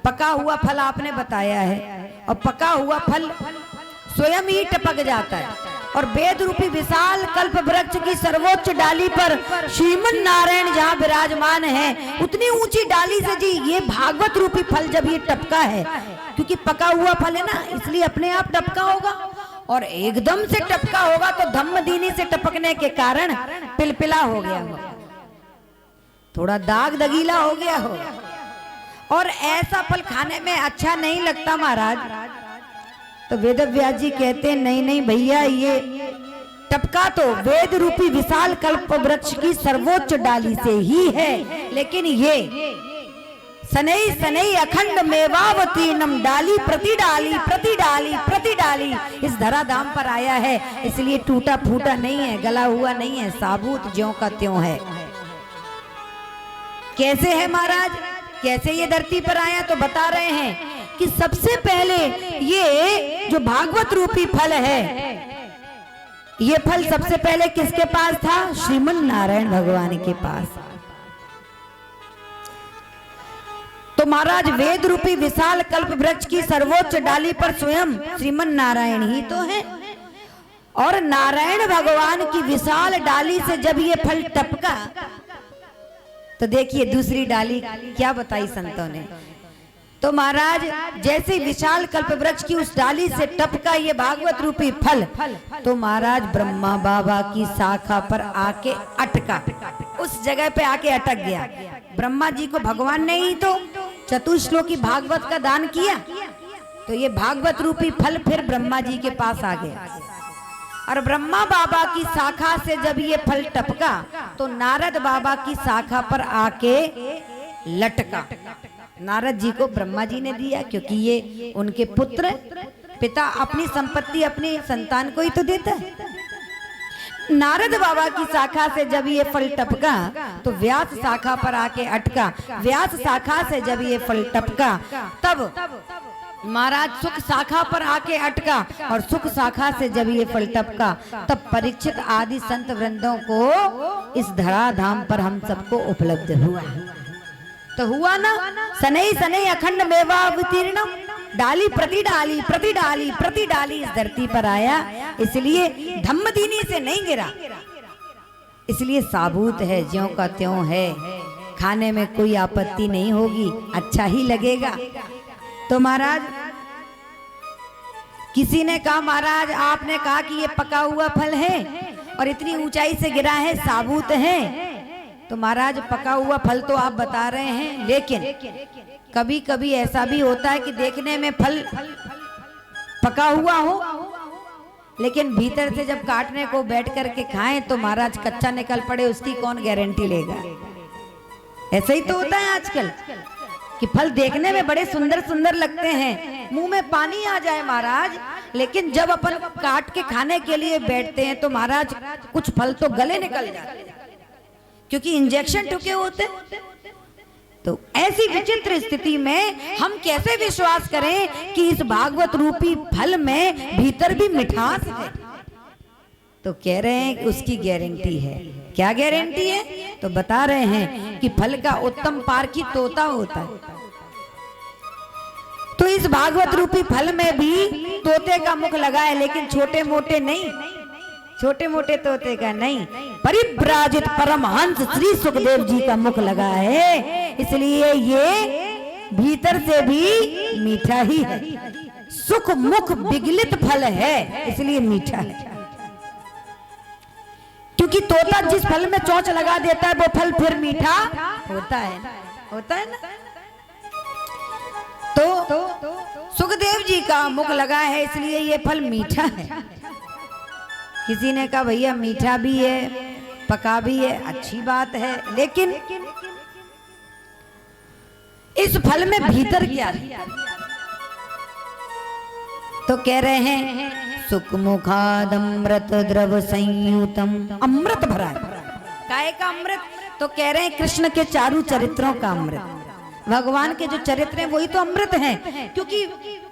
पका हुआ फल आपने बताया है और पका हुआ फल स्वयं ही टपक जाता है और वेद रूपी विशाल कल्प वृक्ष की सर्वोच्च डाली पर श्रीमन नारायण जहाँ विराजमान है उतनी ऊंची डाली से जी ये भागवत रूपी फल जब ये टपका है, क्योंकि पका हुआ फल है ना इसलिए अपने आप टपका होगा और एकदम से टपका होगा तो धम्मदीनी से टपकने के कारण पिलपिला हो गया होगा, थोड़ा दाग दगीला हो गया होगा और ऐसा फल खाने में अच्छा नहीं लगता महाराज। तो वेदव्यास जी कहते हैं नहीं नहीं भैया, ये टपका तो वेद रूपी विशाल कल्प वृक्ष की सर्वोच्च डाली से ही है, लेकिन ये सनई सनई अखंड मेवावतीर्णम डाली प्रति डाली प्रति डाली प्रति डाली इस धराधाम पर आया है, इसलिए टूटा फूटा नहीं है, गला हुआ नहीं है, साबूत ज्यों का त्यों है। कैसे है महाराज, कैसे ये धरती पर आया? तो बता रहे हैं कि सबसे पहले ये जो भागवत रूपी फल है, ये फल सबसे पहले किसके पास था? श्रीमन नारायण भगवान के पास। तो महाराज वेद रूपी विशाल कल्प वृक्ष की सर्वोच्च डाली पर स्वयं श्रीमन नारायण ही तो है और नारायण भगवान की विशाल डाली से जब ये फल टपका तो देखिए दूसरी डाली क्या बताई संतों ने। तो महाराज जैसे विशाल कल्प वृक्ष की उस डाली से टपका ये भागवत रूपी फल, तो महाराज ब्रह्मा बाबा की शाखा पर आके अटका, उस जगह पे आके अटक गया। ब्रह्मा जी को भगवान ने ही तो चतुश्लोकी भागवत का दान किया, तो ये भागवत रूपी फल फिर ब्रह्मा जी के पास आ गया और ब्रह्मा बाबा की शाखा से जब ये फल टपका तो नारद बाबा की शाखा पर आके लटका। नारद जी को ब्रह्मा जी ने दिया क्योंकि ये उनके पुत्र, पिता अपनी संपत्ति अपनी संतान को ही तो देता है। नारद बाबा की शाखा से जब ये फल टपका तो व्यास शाखा पर आके अटका। व्यास शाखा से जब ये फल टपका तब महाराज सुख शाखा पर आके अटका और सुख शाखा से जब ये फल टपका तब परीक्षित आदि संत वृंदों को इस धराधाम पर हम सबको उपलब्ध हुआ। तो हुआ ना, सनई सनई अखंड मेवावतीर्णम, डाली प्रति डाली प्रति डाली प्रति डाली इस धरती पर आया, इसलिए धम्मदीनी से नहीं गिरा, इसलिए साबूत है, ज्यों का त्यों है, खाने में कोई आपत्ति नहीं होगी, अच्छा ही लगेगा। तो महाराज किसी ने कहा महाराज आपने कहा कि ये पका हुआ फल है और इतनी ऊंचाई से गिरा है, साबूत है, तो महाराज पका हुआ फल तो आप बता रहे हैं, लेकिन कभी कभी ऐसा भी होता है कि देखने में फल पका हुआ हो लेकिन भीतर से जब काटने को बैठ करके खाएं तो महाराज कच्चा निकल पड़े, उसकी कौन गारंटी लेगा। ऐसा ही तो होता है आजकल कि फल देखने में बड़े सुंदर सुंदर लगते हैं, मुंह में पानी आ जाए महाराज, लेकिन जब अपन काट के खाने के लिए बैठते हैं तो महाराज कुछ फल तो गले निकल जाते हैं क्योंकि इंजेक्शन ठुके होते। तो ऐसी विचित्र स्थिति में हम कैसे विश्वास करें कि इस भागवत रूपी फल में भीतर भी मिठास है? तो कह रहे हैं कि उसकी गारंटी है। क्या गारंटी है? तो बता रहे हैं कि फल का उत्तम पारखी तोता होता है। तो इस भागवत रूपी फल में भी तोते का मुख लगा है, लेकिन छोटे मोटे नहीं, छोटे मोटे तोते का नहीं, परिव्राजित परमहंस श्री सुखदेव जी का मुख लगा है, इसलिए ये भीतर से भी मीठा ही है। सुख मुख विगलित फल है, इसलिए मीठा है। क्योंकि तोता जिस फल में चोंच लगा देता है वो फल फिर मीठा होता है, होता है ना। तो सुखदेव जी का मुख लगा है, इसलिए ये फल मीठा है। किसी ने कहा भैया मीठा भी है, पका भी है, अच्छी बात है, लेकिन इस फल में भीतर क्या है? तो कह रहे हैं सुख मुखादमृत द्रव संयुतम, अमृत भरा है। काय का अमृत? तो कह रहे हैं कृष्ण के चारों चरित्रों का अमृत। भगवान के जो चरित्र हैं वही तो अमृत हैं, क्योंकि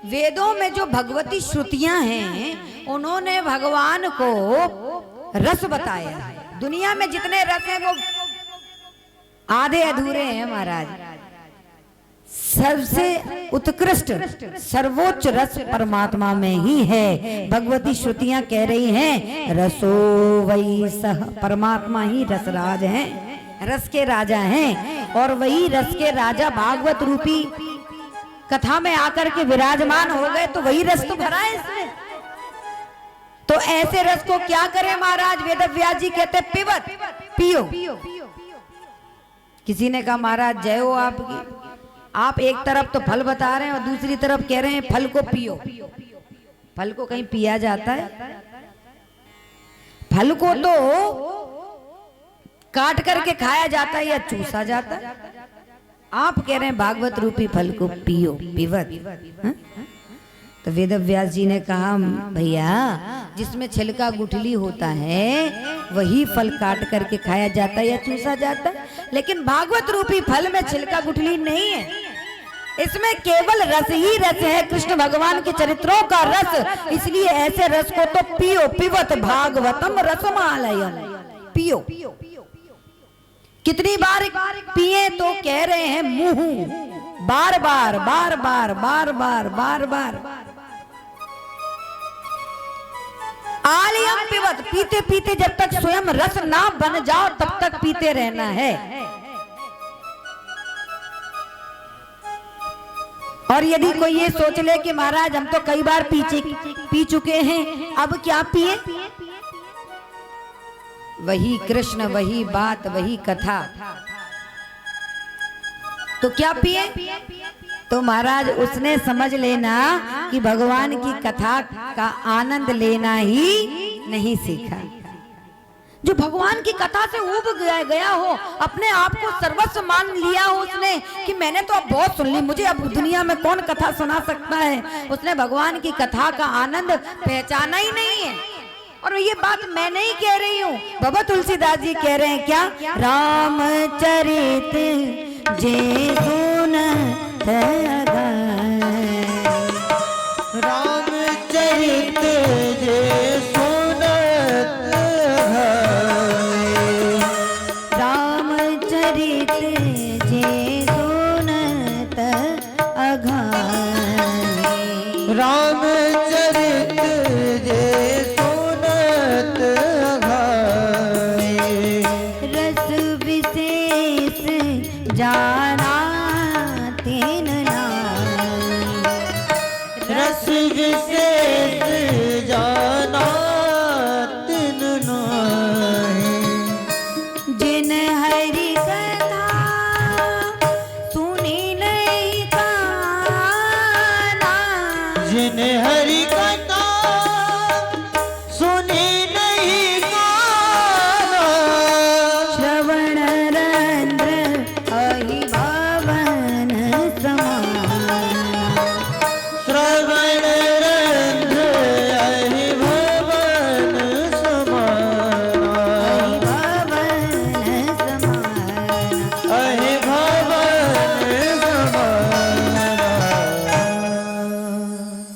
वेदों में जो भगवती श्रुतियां हैं उन्होंने भगवान को रस बताया। दुनिया में जितने रस हैं वो आधे अधूरे हैं महाराज। सबसे उत्कृष्ट सर्वोच्च रस परमात्मा में ही है। भगवती श्रुतियां कह रही हैं रसो वही सह, परमात्मा ही रसराज हैं, रस के राजा हैं, और वही रस के राजा भागवत रूपी कथा में आकर के विराजमान हो गए, तो वही रस तो भरा है इसमें। तो ऐसे रस को क्या करें महाराज? वेदव्यास जी कहते पिबत, पियो। किसी ने कहा महाराज जय हो आपकी, आप एक तरफ तो फल बता रहे हैं और दूसरी तरफ कह रहे हैं फल को पियो। फल को कहीं पिया जाता है? फल को तो काट करके खाया जाता है या चूसा जाता है। आप कह रहे हैं भागवत रूपी फल को पियो, पिबत। तो वेदव्यास जी ने कहा भैया जिसमें छिलका गुठली होता है वही फल काट करके खाया जाता है या चूसा जाता है, लेकिन भागवत रूपी फल में छिलका गुठली नहीं है, इसमें केवल रस ही रस है, कृष्ण भगवान के चरित्रों का रस। इसलिए ऐसे रस को तो पियो, पिबत भागवतम रसमालयम, पियो। कितनी बार पिए? तो कह रहे हैं मुंह, बार बार बार बार बार बार बार बार। आलियम पिबत, पीते पीते जब तक स्वयं रस ना बन जाओ तब तक पीते रहना है। और यदि कोई ये सोच ले कि महाराज हम तो कई बार पी चुके हैं, अब क्या पिए? वही कृष्ण, वही बात, वही कथा, तो क्या पिए? तो महाराज उसने समझ लेना कि भगवान की कथा का आनंद लेना ही नहीं सीखा। जो भगवान की कथा से उब गया हो, अपने आप को सर्वस्व मान लिया हो उसने कि मैंने तो अब बहुत सुन ली, मुझे अब दुनिया में कौन कथा सुना सकता है, उसने भगवान की कथा का आनंद पहचाना ही नहीं है। और ये बात मैं नहीं कह रही हूँ, बाबा तुलसीदास जी कह रहे हैं। क्या? रामचरित जे सुनत रामचरित जे सुनत रामचरित जे सुनत अघाई, रामचरित जे सुनत अघाई, रस विशेष जाना तीन नाम, रस विशेष जाना तिन नाहि, जिन हरि कथा सुनी नहीं काना, जिन हरि कथा सुनी नहीं गाना, श्रवण रंध्र अहि भवन समाना, श्रवण रंध्र अहि भवन समाना, भवन समाना। अहि भवन समाना।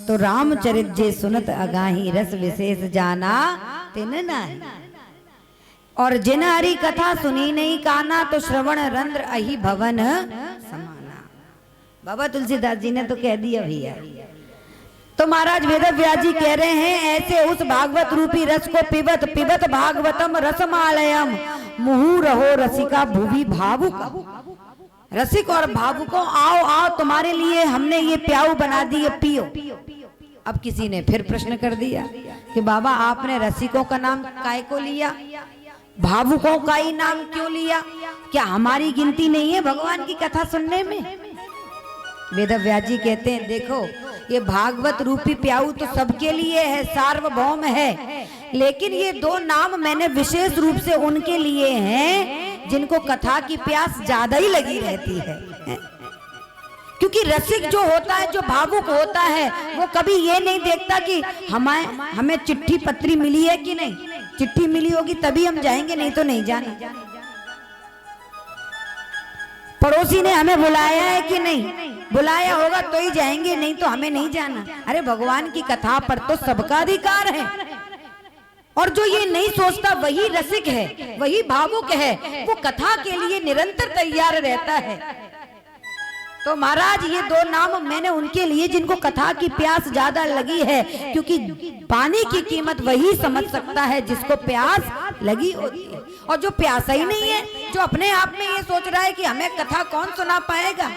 तो रामचरित जे सुनत अगाही, रस विशेष जाना तिन नाहि, और जिन हरि कथा सुनी नहीं काना, तो श्रवण रंध्र अहि भवन समाना। बाबा तुलसीदास जी ने तो कह दिया भैया। तो महाराज वेदव्यास जी कह रहे हैं ऐसे उस भागवत रूपी रस को पिबत पिबत भागवतम रसमालयम मुहु रहो रसिका भुवि भावुक। रसिक और भावुकों आओ आओ तुम्हारे लिए हमने ये प्याऊ बना दी, ये पियो। अब किसी ने फिर प्रश्न कर दिया कि बाबा आपने रसिकों का नाम काय को लिया, भावुकों का ही नाम क्यों लिया? क्या हमारी गिनती नहीं है भगवान की कथा सुनने में? वेदव्यास जी कहते हैं देखो ये भागवत रूपी प्याऊ तो सबके लिए है, सार्वभौम है, लेकिन ये दो नाम मैंने विशेष रूप से उनके लिए हैं जिनको कथा की प्यास ज्यादा ही लगी रहती है। क्योंकि रसिक जो होता है, जो भावुक होता है, वो कभी ये नहीं देखता कि हमें चिट्ठी पत्री मिली है कि नहीं। चिट्ठी मिली होगी तभी हम जाएंगे, नहीं तो नहीं जाना। पड़ोसी ने हमें बुलाया है कि नहीं, बुलाया होगा तो ही जाएंगे, नहीं तो हमें नहीं जाना। अरे भगवान की कथा पर तो सबका अधिकार है। और जो ये नहीं सोचता वही रसिक है, वही भावुक है, वो कथा के लिए निरंतर तैयार रहता है। तो महाराज ये दो नाम मैंने उनके लिए जिनको कथा की प्यास ज्यादा लगी है, क्योंकि पानी की कीमत वही समझ सकता है जिसको प्यास लगी होती है। और जो प्यासा ही नहीं है, जो अपने आप में ये सोच रहा है कि हमें कथा कौन सुना पाएगा,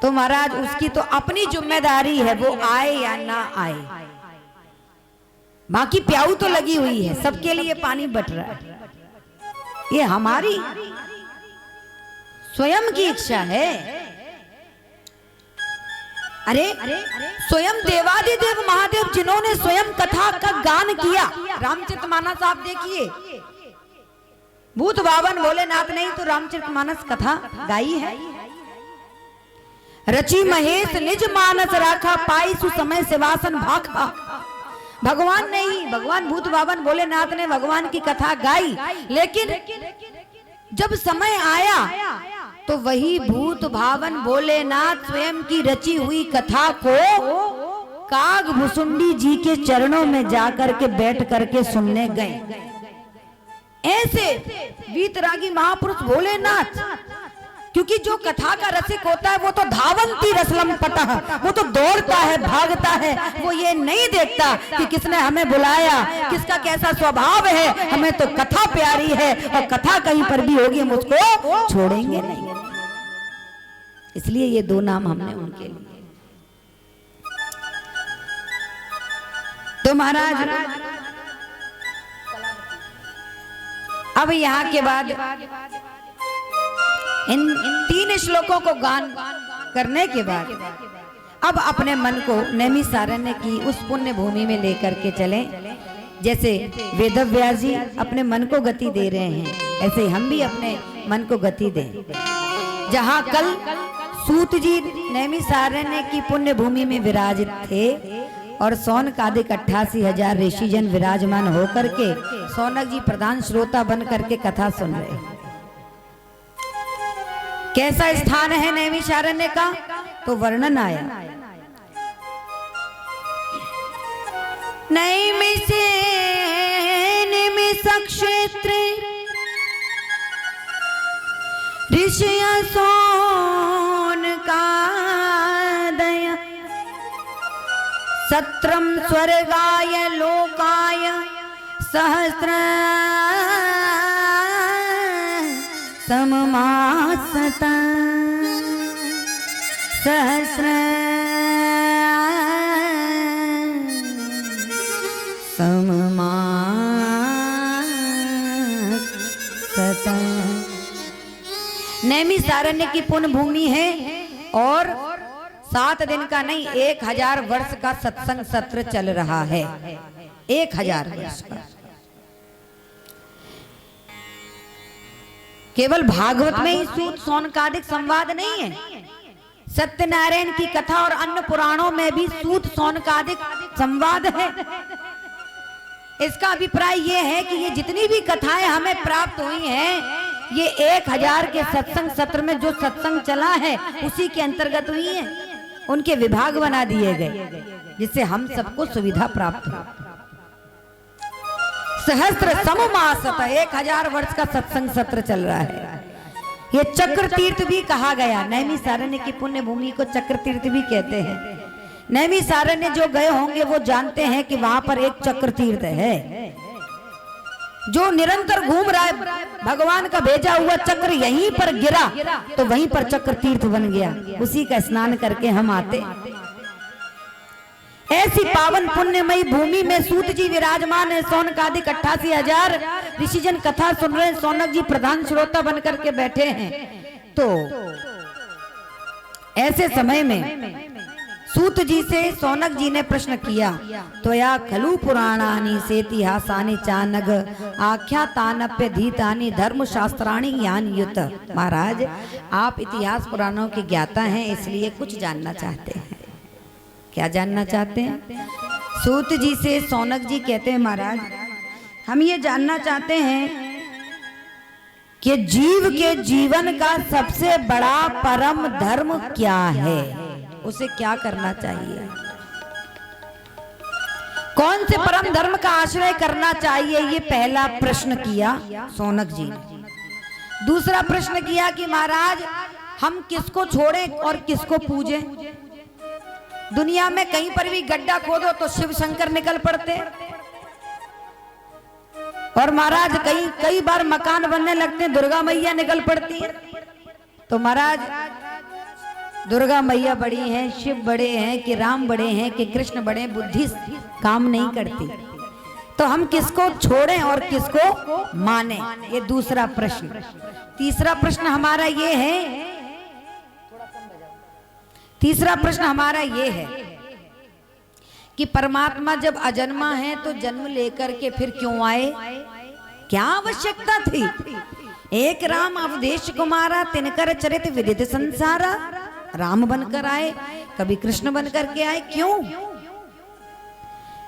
तो महाराज उसकी तो अपनी जिम्मेदारी है, वो आए या ना आए। बाकी प्याऊ तो लगी हुई है, सबके लिए पानी बट रहा है। ये हमारी स्वयं की इच्छा है। अरे स्वयं देवादिदेव महादेव जिन्होंने स्वयं कथा का गान किया, रामचरितमानस आप देखिए, भूत बावन भोलेनाथ ने ही तो रामचरितमानस कथा गाई है। रची महेश निज मानस राखा, पाई सुसमय सिवासन भाखा। भगवान ने ही, भगवान भूत बावन भोलेनाथ ने भगवान की कथा गाई, लेकिन जब समय आया तो वही भूत भावन भोलेनाथ स्वयं की रची हुई कथा को काग भुसुंडी जी के चरणों में जाकर के बैठ करके सुनने गए। ऐसे वीतरागी महापुरुष भोलेनाथ, क्योंकि जो कथा का रसिक होता है वो तो धावंती रसलम पटह, वो तो दौड़ता है, भागता है, वो ये नहीं देखता कि किसने हमें बुलाया, किसका कैसा स्वभाव है। हमें तो कथा प्यारी है और कथा कहीं पर भी होगी हम उसको छोड़ेंगे नहीं। इसलिए ये दो नाम हमने उनके लिए। तो महाराज अब यहाँ के बाद इन 3 श्लोकों को गान करने के बाद अब अपने मन को नैमिषारण्य की उस पुण्य भूमि में लेकर के चलें। जैसे वेदव्यास जी अपने मन को गति दे रहे हैं, ऐसे ही हम भी अपने मन को गति दें। जहाँ कल सूत जी नैमिषारण्य की पुण्य भूमि में विराजित थे और सौन कादिक 88,000 ऋषिजन विराजमान होकर के सौनक जी प्रधान श्रोता बन करके कथा सुन रहे। कैसा स्थान है नैमिषारण्य का, तो वर्णन आया। नैमिषे निमिष क्षेत्रे ऋषय सोन कादय सत्रम स्वर्गाय लोकाय सहस्र सममासता सहस्र सममासता। नैमिषारण्य की पुण्य भूमि है और 7 दिन का नहीं 1000 वर्ष का सत्संग सत्र चल रहा है। 1000 वर्ष का। केवल भागवत में ही सूत सौनकादिक संवाद नहीं है, सत्यनारायण की कथा और अन्य पुराणों में भी सूत सौनकादिक संवाद है। इसका अभिप्राय यह है कि ये जितनी भी कथाएं हमें प्राप्त हुई हैं, ये 1000 के सत्संग सत्र में जो सत्संग चला है उसी के अंतर्गत हुई है। उनके विभाग बना दिए गए जिससे हम सबको सुविधा प्राप्त हो। सहस्त्र सममासत 1000 वर्ष का सत्संग सत्र चल रहा है। ये चक्र तीर्थ भी कहा गया। नैमिषारण्य की पुण्य भूमि को चक्र तीर्थ भी कहते हैं। नैमिषारण्य जो गए होंगे वो जानते हैं कि वहां पर एक चक्र तीर्थ है जो निरंतर घूम रहा है। भगवान का भेजा हुआ चक्र यहीं पर गिरा तो वहीं पर चक्र तीर्थ बन गया। उसी का स्नान करके हम आते। ऐसी पावन पुण्यमयी भूमि में सूत जी विराजमान है। सौनकादिक 88,000 ऋषिजन कथा सुन रहे हैं। सौनक जी प्रधान श्रोता बनकर के बैठे हैं। तो ऐसे समय में सूत जी से सौनक जी ने प्रश्न किया, त्वया खलु पुराणानि सेतिहासानि चानग आख्यातानप्य धीतानि धर्म शास्त्राणि ज्ञान युत। महाराज आप इतिहास पुराणों के ज्ञाता हैं, इसलिए कुछ जानना चाहते हैं। क्या जानना चाहते हैं? सूत जी से सौनक जी कहते हैं, महाराज हम ये जानना चाहते हैं कि जीव के जीवन का सबसे बड़ा परम धर्म क्या है, उसे क्या करना चाहिए, कौन से परम धर्म का आश्रय करना चाहिए। ये पहला प्रश्न किया सौनक जी ने। दूसरा प्रश्न किया कि महाराज हम किसको छोड़ें और किसको पूजें। दुनिया में कहीं पर भी गड्ढा खोदो तो शिव शंकर निकल पड़ते, और महाराज कई बार मकान बनने लगते हैं दुर्गा मैया निकल पड़ती है। तो महाराज दुर्गा मैया बड़ी हैं, शिव बड़े हैं कि राम बड़े हैं कि कृष्ण बड़े हैं, बुद्धि काम नहीं करती। तो हम किसको छोड़ें और किसको माने, ये दूसरा प्रश्न। तीसरा प्रश्न हमारा ये है, तीसरा प्रश्न हमारा ये है कि परमात्मा जब अजन्मा है तो जन्म लेकर के फिर क्यों आए, क्या आवश्यकता थी। एक राम अवधेश कुमारा तिनकर चरित विदित संसारा। राम बनकर आए, कभी कृष्ण बनकर के आए, क्यों।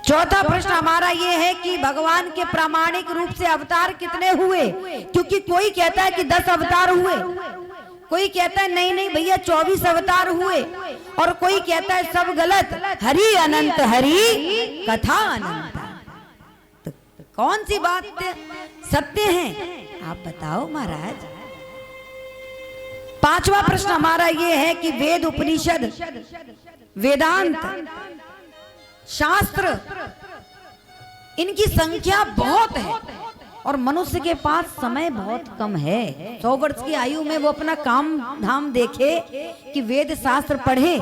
चौथा प्रश्न हमारा ये है कि भगवान के प्रामाणिक रूप से अवतार कितने हुए, क्योंकि कोई कहता है कि 10 अवतार हुए, कोई कहता है नहीं नहीं भैया 24 अवतार हुए, और कोई कहता है सब गलत, हरि अनंत हरि कथा अनंत। तो कौन सी बात सत्य है, आप बताओ महाराज। पांचवा प्रश्न हमारा ये है कि वेद उपनिषद वेदांत शास्त्र इनकी संख्या बहुत है और मनुष्य के पास समय बहुत कम है। 100 वर्ष की आयु में वो अपना काम धाम देखे कि वेद शास्त्र पढ़े,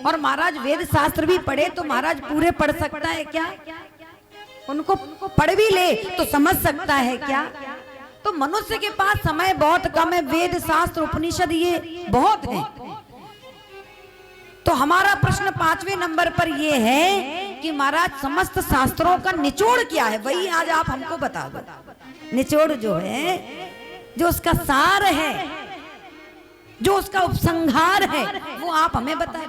और महाराज वेद शास्त्र भी पढ़े तो महाराज पूरे पढ़ सकता है क्या, उनको पढ़ भी ले तो समझ सकता है क्या। तो मनुष्य के पास समय बहुत कम है, वेद शास्त्र उपनिषद ये बहुत है। तो हमारा प्रश्न 5वें नंबर पर ये है कि महाराज समस्त शास्त्रों का निचोड़ क्या है, वही आज आप हमको बता दो। निचोड़ जो है, जो उसका सार है, जो उसका उपसंहार है, वो आप हमें बताएं।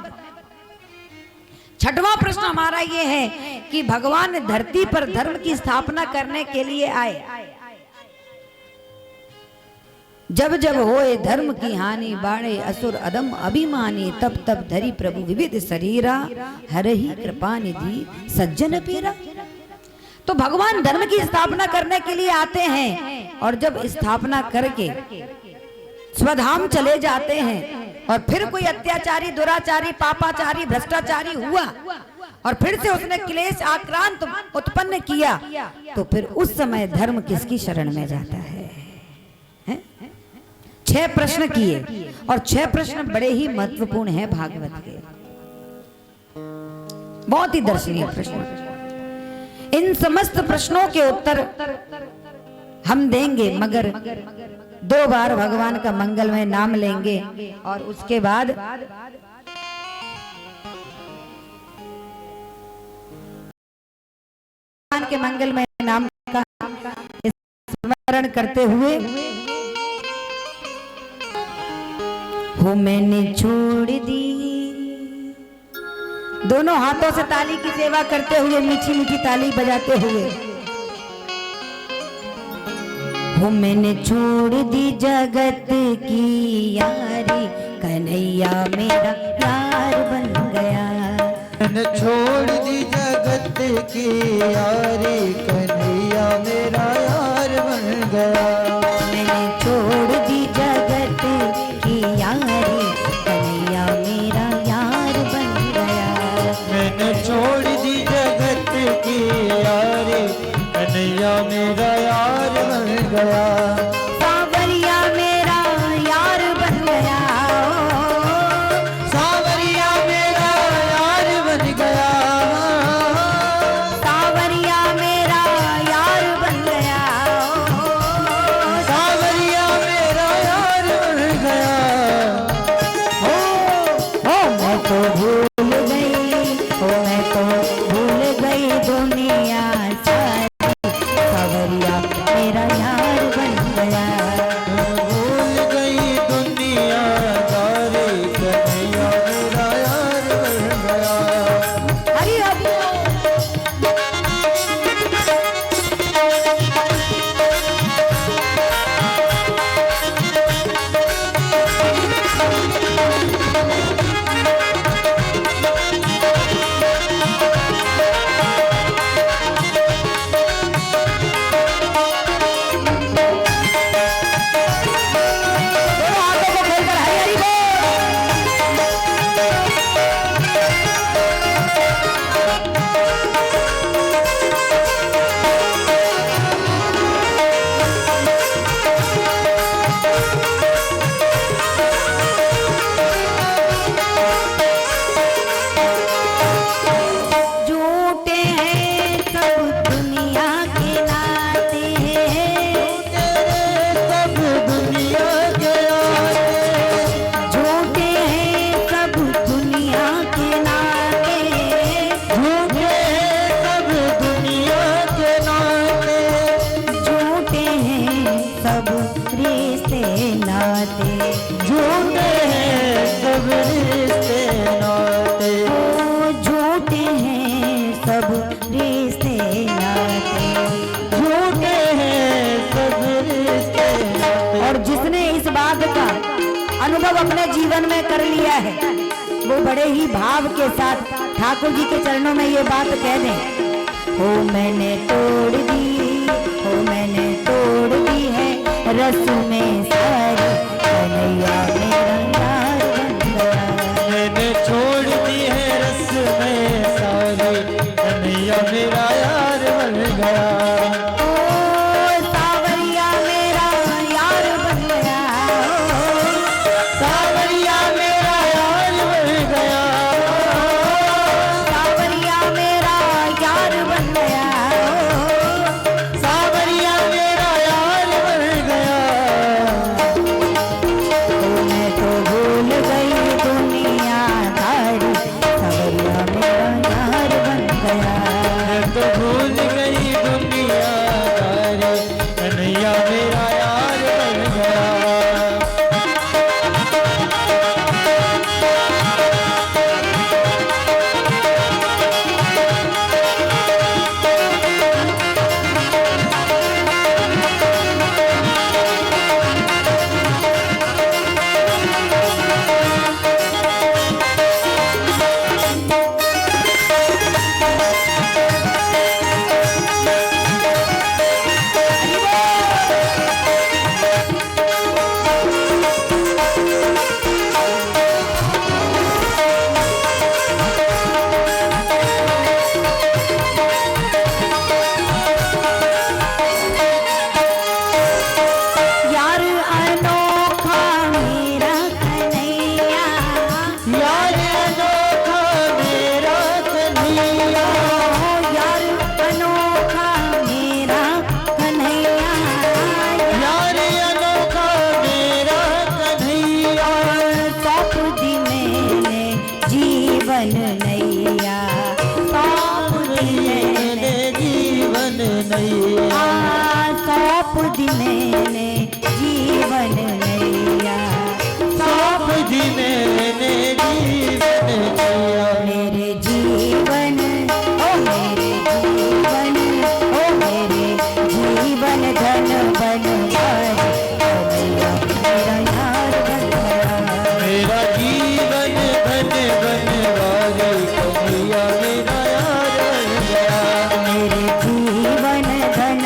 छठवां प्रश्न हमारा ये है कि भगवान धरती पर धर्म की स्थापना करने के लिए आए। जब जब होए धर्म की हानि, बाड़े असुर अदम अभिमानी, तब तब धरी प्रभु विविध शरीरा, हरहि कृपा निधि सज्जन पीरा। तो भगवान धर्म की स्थापना करने के लिए आते हैं, और जब स्थापना करके स्वधाम चले जाते हैं, और फिर कोई अत्याचारी, दुराचारी, पापाचारी, भ्रष्टाचारी हुआ और फिर से उसने क्लेश आक्रांत उत्पन्न किया, तो फिर उस समय धर्म किसकी शरण में जाता है। 6 प्रश्न किए, और 6 प्रश्न बड़े ही महत्वपूर्ण हैं भागवत के, बहुत ही दर्शनीय प्रश्न। इन समस्त प्रश्नों के उत्तर हम देंगे, मगर 2 बार भगवान का मंगलमय नाम लेंगे, और उसके बाद भगवान के मंगलमय नाम का स्मरण करते हुए हो मैंने छोड़ दी। दोनों हाथों से ताली की सेवा करते हुए, मीठी मीठी ताली बजाते हुए, हो मैंने छोड़ दी जगत की यारी, कन्हैया मेरा यार बन गया। मैंने छोड़ दी जगत की यारी, कन्हैया मेरा यार बन गया। मैंने छोड़ दी जगत गया। सावरिया मेरा यार बन गया, सावरिया मेरा यार बन गया, सावरिया मेरा यार बन गया, सावरिया मेरा यार बन गया। मैं तो भूल गई, मैं तो भूल गई दुनिया सारी, सावरिया मेरा यार बन गया। भूल गई दुनिया सारी, कन्हैया मेरा यार बन गया। हरि हरि झूठे हैं सब दुनिया के नाते, सब दुनिया के झूठे हैं सब दुनिया के नाते, झूठे सब दुनिया के नाते, झूठे हैं सब रिश्ते नाते, झूठे सब रिश्ते नाते, ओ झूठे हैं सब रिश्ते नाते। झूठे सब रिश्ते नाते। और जिसने इस बात का अनुभव अपने जीवन में कर लिया है, वो बड़े ही भाव के साथ ठाकुर जी के चरणों में ये बात कह दें। हो मैंने तोड़ दी, हो मैंने तोड़ दी है रस में सारी, कन्हैया मेरा यार बन गया। मैंने छोड़ दी है रस में सारी, कन्हैया मेरा यार बन गया। ओ सावरिया मेरा यार बन गया, सावरिया मेरा यार बन गया, सावरिया मेरा यार बन गया, सावरिया मेरा यार बन गया। मैं तो भूल गई दुनिया दारी, सावरिया मेरा यार बन गया। मैं तो भूल गई दुनिया दारी, कन्हैया मेरा यार बन गया। यार अनोखा मेरा कन्हैया, यार अनोखा मेरा कन्हैया, यार अनोखा मेरा कन्हैया, यार अनोखा मेरा कन्हैया। सौंप दी मैंने जीवन नैया, सौंप दी मैंने जीवन नैया, सौंप दी मैंने जीवन नैया, सौंप दी मैंने जीवन नैया। मेरे जीवन ओ मेरे जीवन, ओ मेरे जीवन धन बन गए, कन्हैया मेरा यार बन गया। मेरा जीवन धन बन वाले, कन्हैया मेरा यार बन गया। मेरे जीवन धन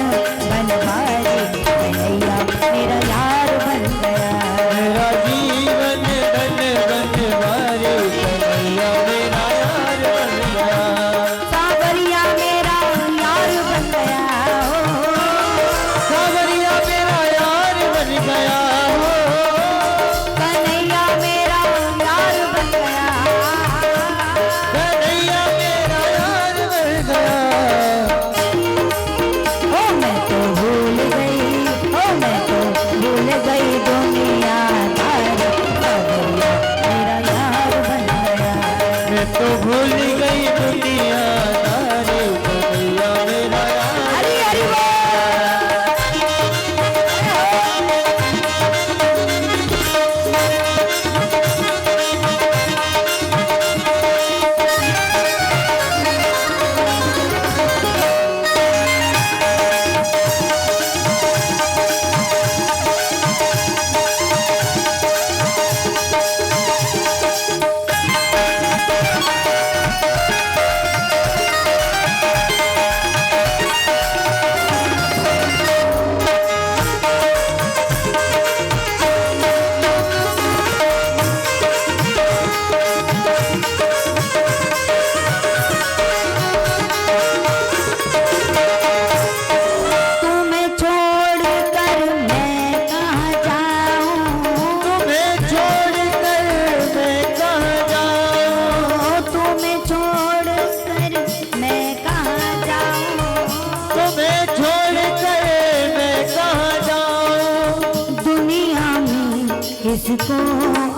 किसको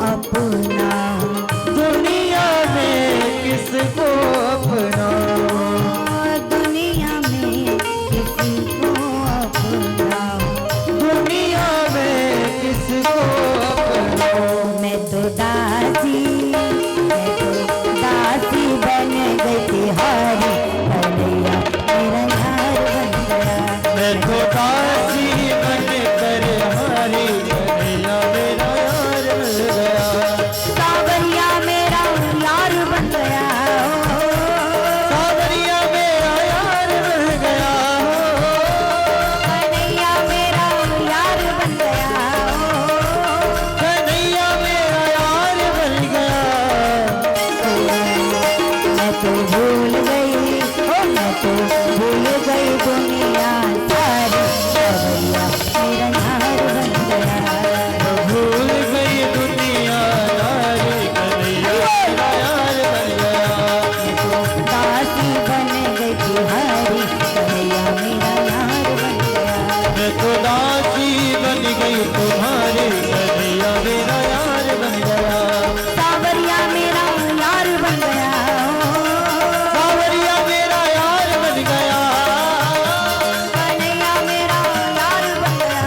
अपना, दुनिया में किसको अपना, दुनिया में किसको अपना, दुनिया में किसको अपना। मैं तो दासी बन गई तिहारी, कन्हैया मेरा यार बन गया। मैं तो दासी बन कर हारी, कन्हैया मेरा यार बन गया। सावरिया मेरा यार बन गया, सावरिया मेरा यार बन गया, कन्हैया मेरा यार बन गया, कन्हैया मेरा यार बन गया। मैं तो भूल गई, मैं तो भूल गई दुनिया सारी, सावरिया मेरा यार बन गया। भूल गई दुनिया सारी, कन्हैया मेरा यार बन गया। मैं तो दासी बन गई तिहारी, कन्हैया मेरा यार बन गया। मैं तो दासी बन गई तुम्हारी, कन्हैया मेरा यार बन गया। सावरिया मेरा यार बन गया, सावरिया मेरा यार बन गया, कन्हैया मेरा यार बन गया।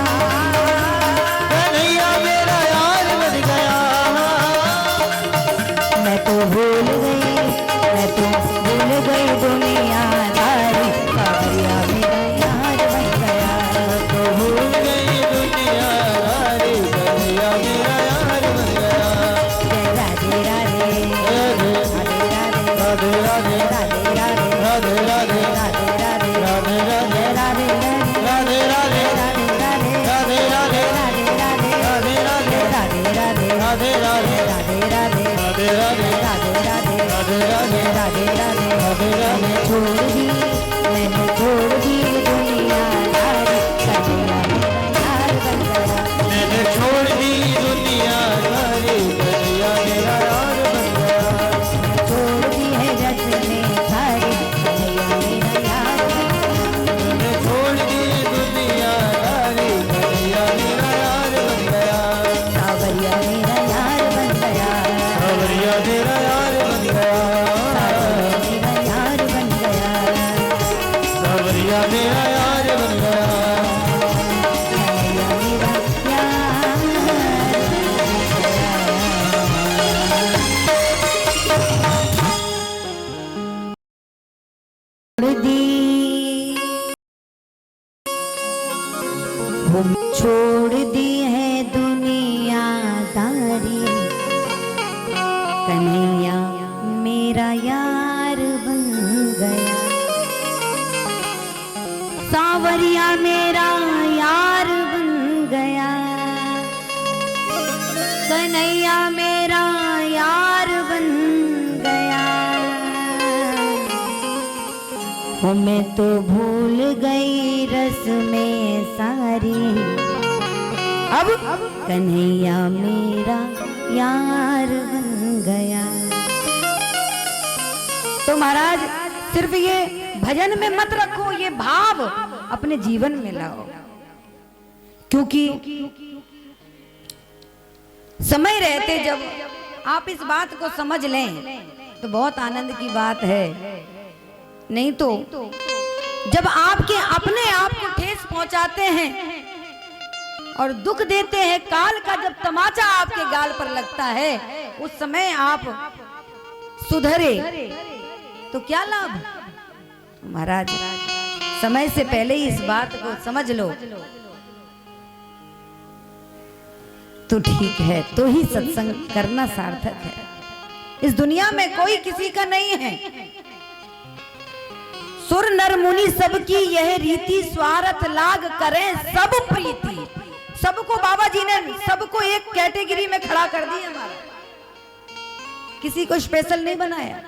कन्हैया मेरा यार बन गया। मैं तो भूल गई, मैं तो भूल गई दुनिया दारी, सावरिया मेरा यार बन गया। तो भूल गई दुनिया सारी, कन्हैया मेरा यार बन गया। जय राधे राधे, राधे राधे, राधे राधे, राधे राधे, राधे राधे, राधे राधे, राधे राधे, जय राधे राधे, राधे राधे, राधे राधे, राधे राधे, राधे राधे, राधे राधे, राधे राधे, राधे राधे, राधे राधे, राधे राधे, राधे राधे, राधे राधे। मैंने छोड़ दी दुनिया दारी, कन्हैया मेरा यार बन गया। मैंने छोड़ दी दुनिया सारी, कन्हैया मेरा यार बन गया। छोड़ दी है रस्में सारी, कन्हैया मेरा यार बन गया। मैंने छोड़ दी दुनिया सारी, कन्हैया मेरा यार बन गया। सावरिया मेरा यार बन गया, सावरिया मेरा यार बन गया, सावरिया मेरा यार बन गया। सावरिया मेरा यार बन गया। कन्हैया मेरा यार छोड़ दी है दुनियादारी, कन्हैया मेरा यार बन गया। सावरिया मेरा यार बन गया, कन्हैया मेरा यार बन गया। वो मैं तो भूल गई रस्में सारी, अब कन्हैया मेरा यार बन गया। तो महाराज सिर्फ ये भजन में मत रखो, ये भाव अपने जीवन में लाओ, क्योंकि समय रहते जब आप इस बात को समझ लें तो बहुत आनंद की बात है। नहीं तो जब आपके अपने आप को ठेस पहुंचाते हैं और दुख देते हैं, काल का जब तमाचा आपके गाल पर लगता है, उस समय आप सुधरे तो क्या लाभ। महाराज समय से पहले ही इस बात को समझ लो तो ठीक है, तो ही सत्संग करना सार्थक है। इस दुनिया में कोई किसी का नहीं है। सुर नर मुनि सबकी यह रीति, स्वार्थ लाग करें सब प्रीति। सबको बाबा जी ने सबको एक कैटेगरी में खड़ा कर दिया, हमारा किसी को स्पेशल नहीं बनाया।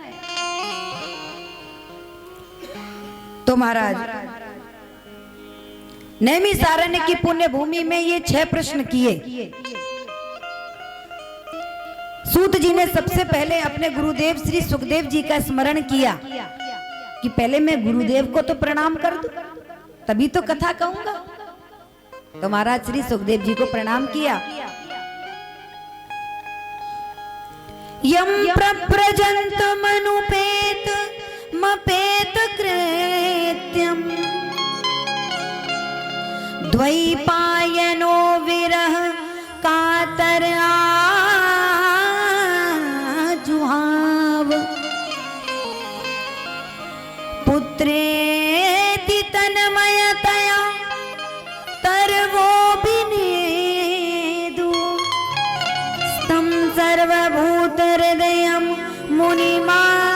तो महाराज नैमिषारण्य की पुण्य भूमि में ये 6 प्रश्न किए। सूत जी ने सबसे पहले अपने गुरुदेव श्री सुखदेव जी का स्मरण किया कि पहले मैं गुरुदेव को तो प्रणाम कर दूं, तभी तो कथा कहूंगा। तो महाराज श्री सुखदेव जी को प्रणाम किया यम प्रव्रजंत मनुपेत मपेत कृत्यम द्वैपायनो विरह कातर आजुहाव पुत्रेति तन्मयतया तरवो बिनेदु स्तं सर्वभूत हृदयं मुनिमानतोऽस्मि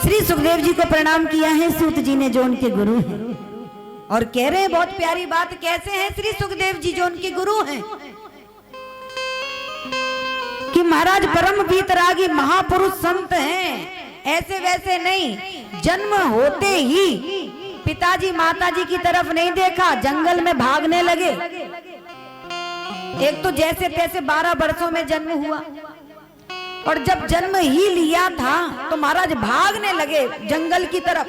श्री सुखदेव जी को प्रणाम किया है सूत जी ने जो उनके गुरु हैं, और कह रहे हैं बहुत प्यारी बात। कैसे हैं श्री सुखदेव जी जो उनके गुरु हैं कि महाराज परम वीतरागी महापुरुष संत हैं, ऐसे वैसे नहीं। जन्म होते ही पिताजी माताजी की तरफ नहीं देखा, जंगल में भागने लगे। एक तो जैसे तैसे 12 वर्षों में जन्म हुआ, और जब जन्म ही लिया था तो महाराज भागने लगे जंगल की तरफ।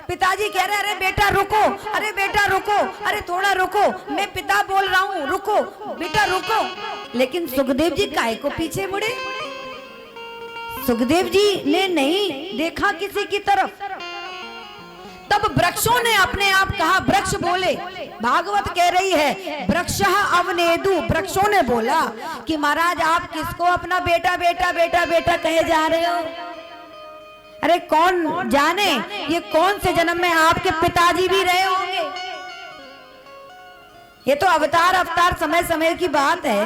पिताजी कह रहे अरे बेटा रुको, अरे बेटा रुको, अरे थोड़ा रुको, मैं पिता बोल रहा हूँ, रुको बेटा रुको। लेकिन सुखदेव जी काहे को पीछे मुड़े? सुखदेव जी ने नहीं देखा किसी की तरफ। तब वृक्षों ने अपने आप कहा, वृक्ष बोले, भागवत कह रही है वृक्षः अवनेदु, वृक्षों ने बोला कि महाराज आप किसको अपना बेटा बेटा बेटा बेटा कहे जा रहे हो? अरे कौन जाने ये कौन से जन्म में आपके पिताजी भी रहे होंगे। ये तो अवतार अवतार समय समय की बात है,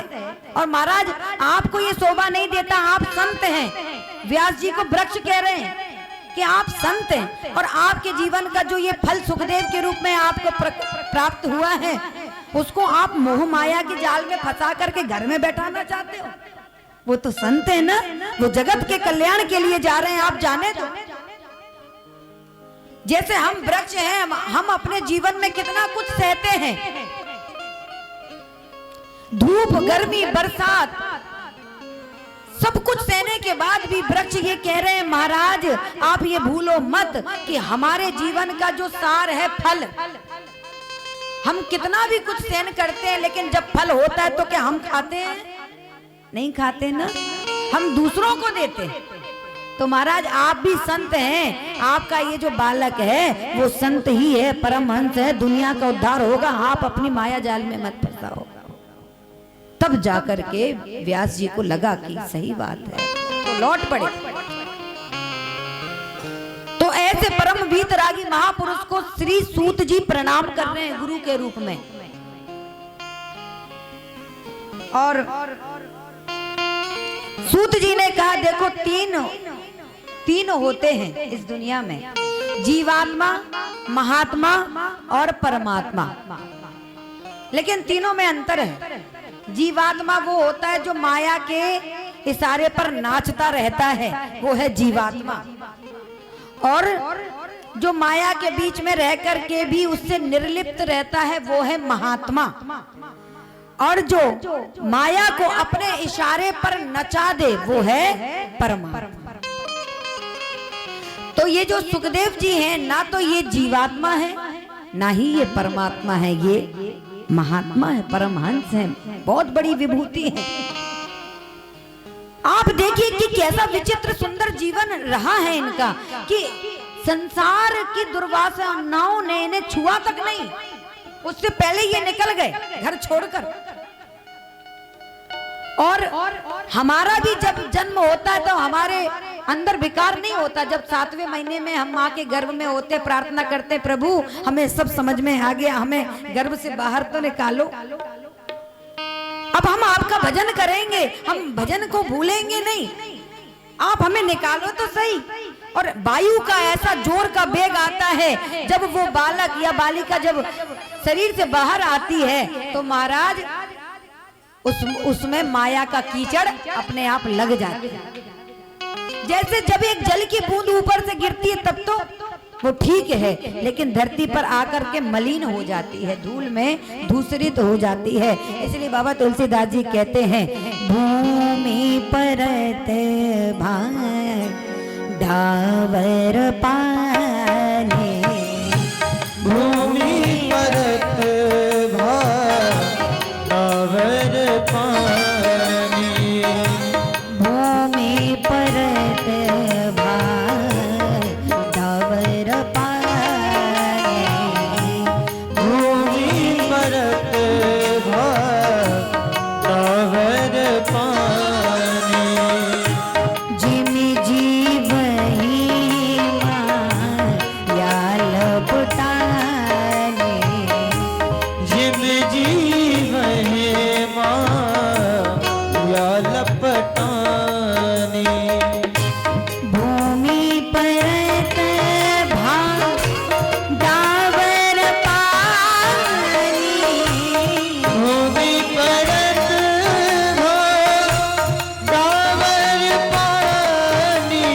और महाराज आपको ये शोभा नहीं देता, आप संत हैं। व्यास जी को वृक्ष कह रहे हैं कि आप संत हैं, और आपके जीवन का जो ये फल सुखदेव के रूप में आपको प्राप्त हुआ है, उसको आप मोह माया के जाल में फंसा करके घर में बैठाना चाहते हो। वो तो संत है ना, वो जगत के कल्याण के लिए जा रहे हैं, आप जाने दो। जैसे हम वृक्ष हैं, हम अपने जीवन में कितना कुछ सहते हैं, धूप गर्मी बरसात सब कुछ सहने के बाद भी वृक्ष ये कह रहे हैं महाराज आप ये भूलो मत कि हमारे जीवन का जो सार है फल, हम कितना भी कुछ सहन करते हैं, लेकिन जब फल होता है तो क्या हम खाते हैं? नहीं खाते ना, हम दूसरों को देते हैं। तो महाराज आप भी संत हैं, आपका ये जो बालक है वो संत ही है, परमहंस है, दुनिया का उद्धार होगा, आप अपनी माया जाल में मत फंसाओ। तब जाकर के व्यास जी को लगा कि सही बात है, तो लौट पड़े। तो ऐसे परम वीतरागी महापुरुष को श्री सूत जी प्रणाम कर रहे हैं गुरु के रूप में। और सूत जी ने कहा देखो तीन होते हैं इस दुनिया में, जीवात्मा, महात्मा और परमात्मा, लेकिन तीनों में अंतर है। जीवात्मा वो होता है जो माया के इशारे पर नाचता रहता है, वो है जीवात्मा। और जो माया के बीच में रह करके भी उससे निर्लिप्त रहता है, वो है महात्मा। और जो माया को अपने इशारे पर नचा दे, वो है परमात्मा। तो ये जो सुखदेव जी हैं, ना तो ये जीवात्मा है, ना ही ये परमात्मा है, ये महात्मा है, परमहंस है, बहुत बड़ी विभूति है। आप देखिए कि कैसा विचित्र सुंदर जीवन रहा है इनका, कि संसार की दुर्वासनाओं ने इन्हें छुआ तक नहीं, उससे पहले ये निकल गए घर छोड़कर। और हमारा भी जब जन्म होता है तो हमारे अंदर विकार नहीं होता। जब 7वें महीने में हम माँ के गर्भ में होते, प्रार्थना करते प्रभु हमें सब समझ में आ गया, हमें गर्भ से बाहर तो निकालो। अब हम आपका भजन करेंगे, हम भजन को भूलेंगे नहीं, आप हमें निकालो तो सही। और वायु का ऐसा जोर का वेग आता है, जब वो बालक या बालिका जब शरीर से बाहर आती है तो महाराज उसमें माया का कीचड़ अपने आप लग जाता है। जैसे जब एक जल की बूंद ऊपर से गिरती है तब तो वो ठीक है, लेकिन धरती पर आकर के मलिन हो जाती है, धूल में धूसरित हो जाती है। इसलिए बाबा तुलसीदास जी कहते हैं, भूमि परत भार डावर पानी, भूमि परत भार डावर पानी, भूमि परत भार डावर पानी, भूमि परत भार डावर पानी, जिमि जीवही माया लपटाने, जिम जीव है माया लपटानी, भूमि परत भार डावर पानी, भूमि परत भार डावर पानी,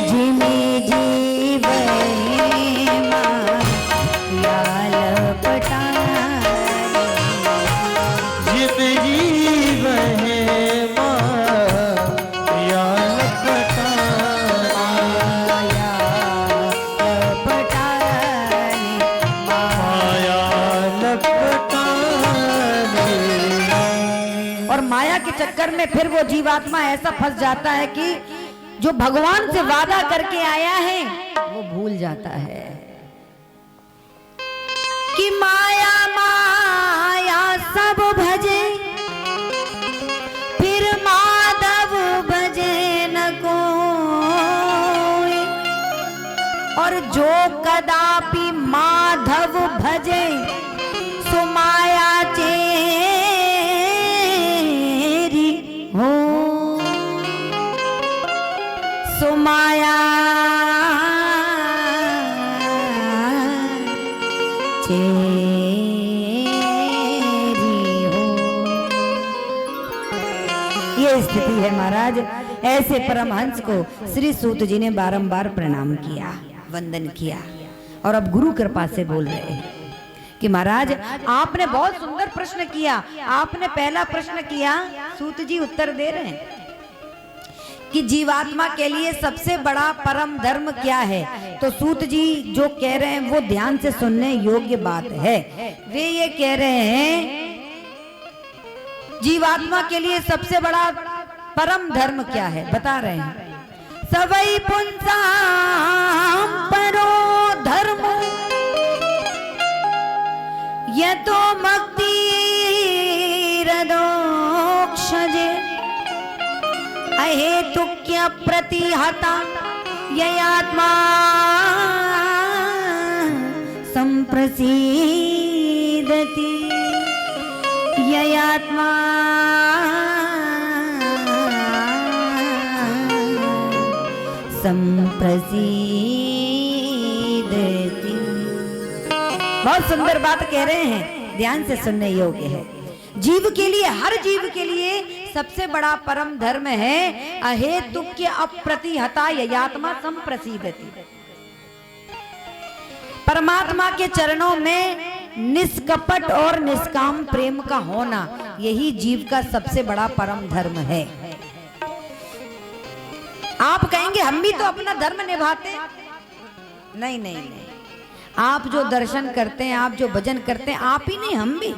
जिमि जीवही माया लपटाने, जिम जीव है माया लपटानी, माया लपटाने, माया लपटानी। और माया के चक्कर में फिर वो जीवात्मा ऐसा फंस जाता है कि जो भगवान से वादा करके आया है वो भूल जाता है कि माया माया सब भजे, फिर माधव भजे न कोई, और जो कदापि माधव भजे सो माया चेरी हो, सो माया चेरी हो। ये स्थिति है महाराज। ऐसे परमहंस को श्री सूत जी ने बारंबार प्रणाम किया, वंदन किया, और अब गुरु कृपा से बोल रहे हैं कि महाराज आपने बहुत सुंदर प्रश्न किया। आपने पहला प्रश्न किया, सूत जी उत्तर दे रहे हैं कि जीवात्मा के लिए सबसे बड़ा परम धर्म क्या है। तो सूत जी जो कह रहे हैं वो ध्यान से सुनने योग्य बात है। वे ये कह रहे हैं जीवात्मा के लिए सबसे बड़ा परम धर्म क्या है, बता रहे हैं। सवई पुंसाम परो धर्म ये तो मक्ति रदोक्षजे, अहेतुक्य प्रतिहता ययात्मा संप्रसीदति, ययात्मा संप्रसीदति। बहुत सुंदर बात कह रहे हैं, ध्यान से सुनने योग्य है। जीव के लिए, हर जीव के लिए सबसे बड़ा परम धर्म है अहेतुक्य अप्रतिहता ययात्मा संप्रसीदति। परमात्मा के चरणों में निष्कपट और निष्काम प्रेम का होना, यही जीव का सबसे बड़ा परम धर्म है। आप कहेंगे हम भी तो अपना धर्म निभाते, नहीं नहीं नहीं, आप जो दर्शन करते हैं, आप जो भजन करते हैं, आप ही नहीं हम भी।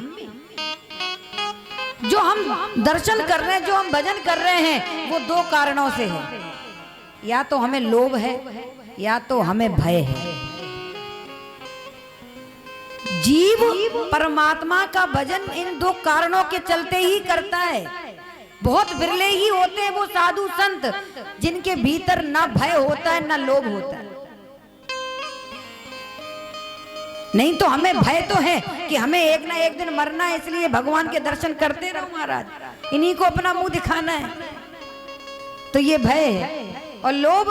जो हम दर्शन कर रहे हैं, जो हम भजन कर रहे हैं, वो दो कारणों से है। या तो हमें लोभ है, या तो हमें भय है। जीव परमात्मा का भजन इन दो कारणों के चलते ही करता है। बहुत बिरले ही होते हैं वो साधु संत जिनके भीतर ना भय होता है ना लोभ होता है। नहीं तो हमें भय तो है कि हमें एक ना एक दिन मरना है, इसलिए भगवान के दर्शन करते रहो महाराज, इन्हीं को अपना मुंह दिखाना है, तो ये भय है। और लोभ,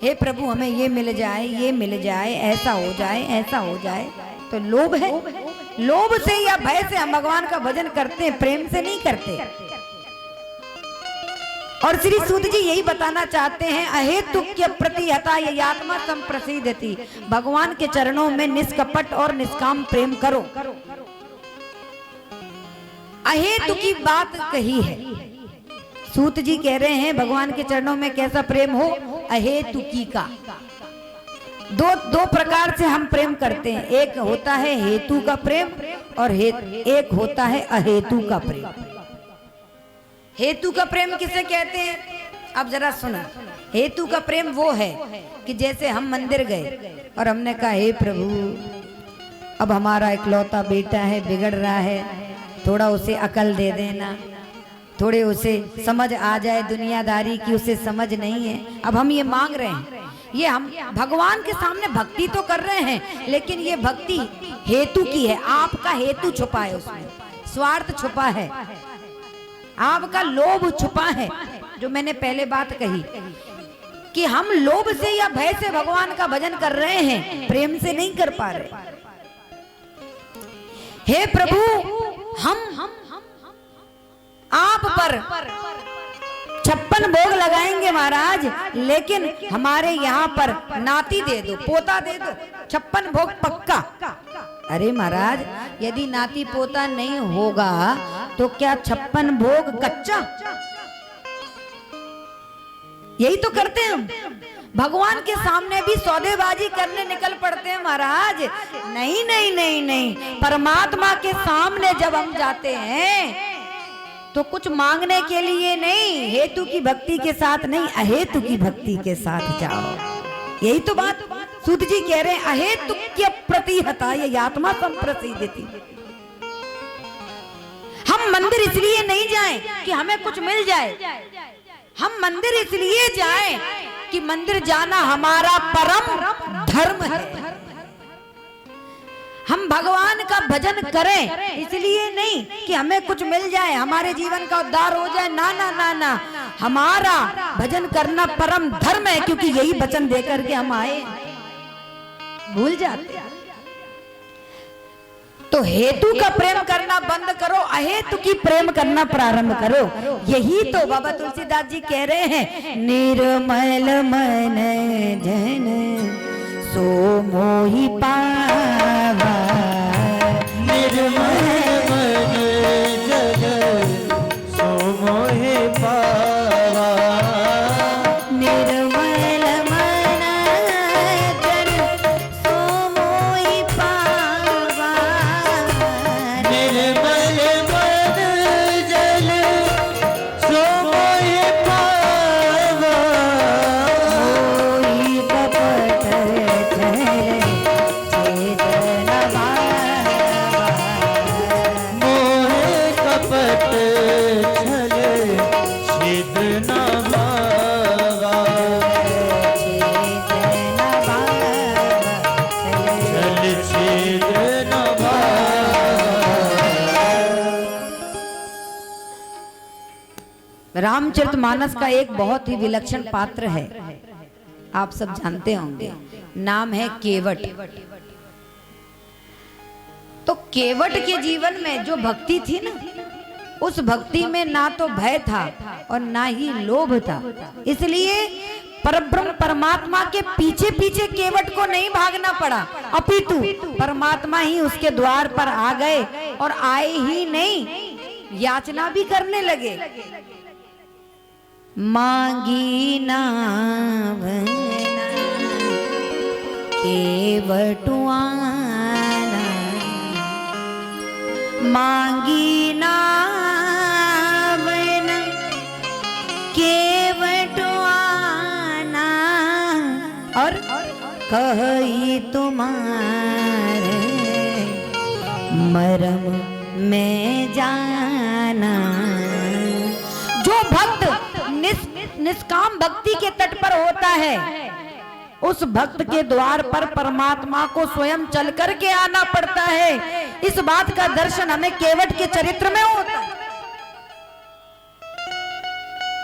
हे प्रभु हमें ये मिल जाए, ये मिल जाए, ऐसा हो जाए, ऐसा हो जाए, तो लोभ है। लोभ से या भय से हम भगवान का भजन करते हैं, प्रेम से नहीं करते। और श्री सूत जी यही बताना चाहते हैं, अहेतुक्य प्रति हता ये आत्मा संप्रसिद्धति। भगवान के चरणों में निष्कपट और निष्काम प्रेम करो। अहेतु की बात कही है। सूत जी कह रहे हैं भगवान के चरणों में कैसा प्रेम हो, अहेतुकी का। दो प्रकार से हम प्रेम करते हैं, एक होता है हेतु का प्रेम और एक होता है अहेतु का प्रेम। हेतु का प्रेम किसे कहते हैं, अब जरा सुनो। हेतु का प्रेम वो है कि जैसे हम मंदिर गए और हमने कहा हे प्रभु, अब हमारा इकलौता बेटा है, बिगड़ रहा है, थोड़ा उसे अकल दे देना, थोड़े उसे समझ आ जाए दुनियादारी की, उसे समझ नहीं है। अब हम ये मांग रहे हैं, ये हम भगवान के सामने भक्ति तो कर रहे हैं, लेकिन ये भक्ति हेतु की है। आपका हेतु छुपा है, उसमें स्वार्थ छुपा है, आपका लोभ छुपा है। जो मैंने पहले बात कही कि हम लोभ से या भय से भगवान का भजन कर रहे हैं, प्रेम से नहीं कर पा रहे। हे प्रभु, हम आप पर 56 भोग लगाएंगे महाराज, लेकिन हमारे यहाँ पर नाती दे दो, पोता दे दो, 56 भोग पक्का। अरे महाराज, यदि नाती पोता नहीं होगा तो क्या 56 भोग कच्चा? यही तो करते हैं हम। भगवान के सामने भी सौदेबाजी करने निकल पड़ते हैं महाराज। नहीं नहीं नहीं नहीं, परमात्मा के सामने जब हम जाते हैं तो कुछ मांगने के लिए नहीं, हेतु की भक्ति के साथ नहीं, अहेतु की भक्ति के साथ जाओ। यही तो बात सूत जी कह रहे हैं, अहेतु के प्रति हता ये आत्मा संप्रसिद्धति। हम मंदिर इसलिए नहीं जाएं कि हमें कुछ मिल जाए, हम मंदिर इसलिए जाएं कि मंदिर जाना हमारा परम धर्म है। हम भगवान का भजन करें इसलिए नहीं कि हमें कुछ मिल जाए, हमारे जीवन का उद्धार हो जाए। ना ना ना ना, हमारा भजन करना परम धर्म है, क्योंकि यही वचन देकर के हम आए, भूल जाते। तो हेतु का प्रेम करना बंद करो, अहेतु की प्रेम करना प्रारंभ करो। यही तो बाबा तुलसीदास जी कह रहे हैं, निर्मल मन जन सो मोहि पावा, निर्मल मन जन सो मोहि पावा, निर्मल मन जन सो मोहि पावा, निर्मल मन जन सो मोहि पावा, मोहि कपट रामचरितमानस का एक बहुत ही विलक्षण पात्र है, आप सब जानते होंगे, नाम है केवट। तो केवट के जीवन में जो भक्ति थी ना, उस भक्ति में ना तो भय था और ना ही लोभ था। इसलिए परब्रह्म परमात्मा के पीछे पीछे केवट को नहीं भागना पड़ा, अपितु परमात्मा ही उसके द्वार पर आ गए, और आए ही नहीं, याचना भी करने लगे। मांगी नावना केवटुआना, मांगी नावना केवटुआना, और कही तुम्हारे मरम में जाना। जो भक्त निष्काम भक्ति के तट पर होता है, उस भक्त के द्वार पर परमात्मा को स्वयं चल करके आना पड़ता है। इस बात का दर्शन हमें केवट के चरित्र में होता है।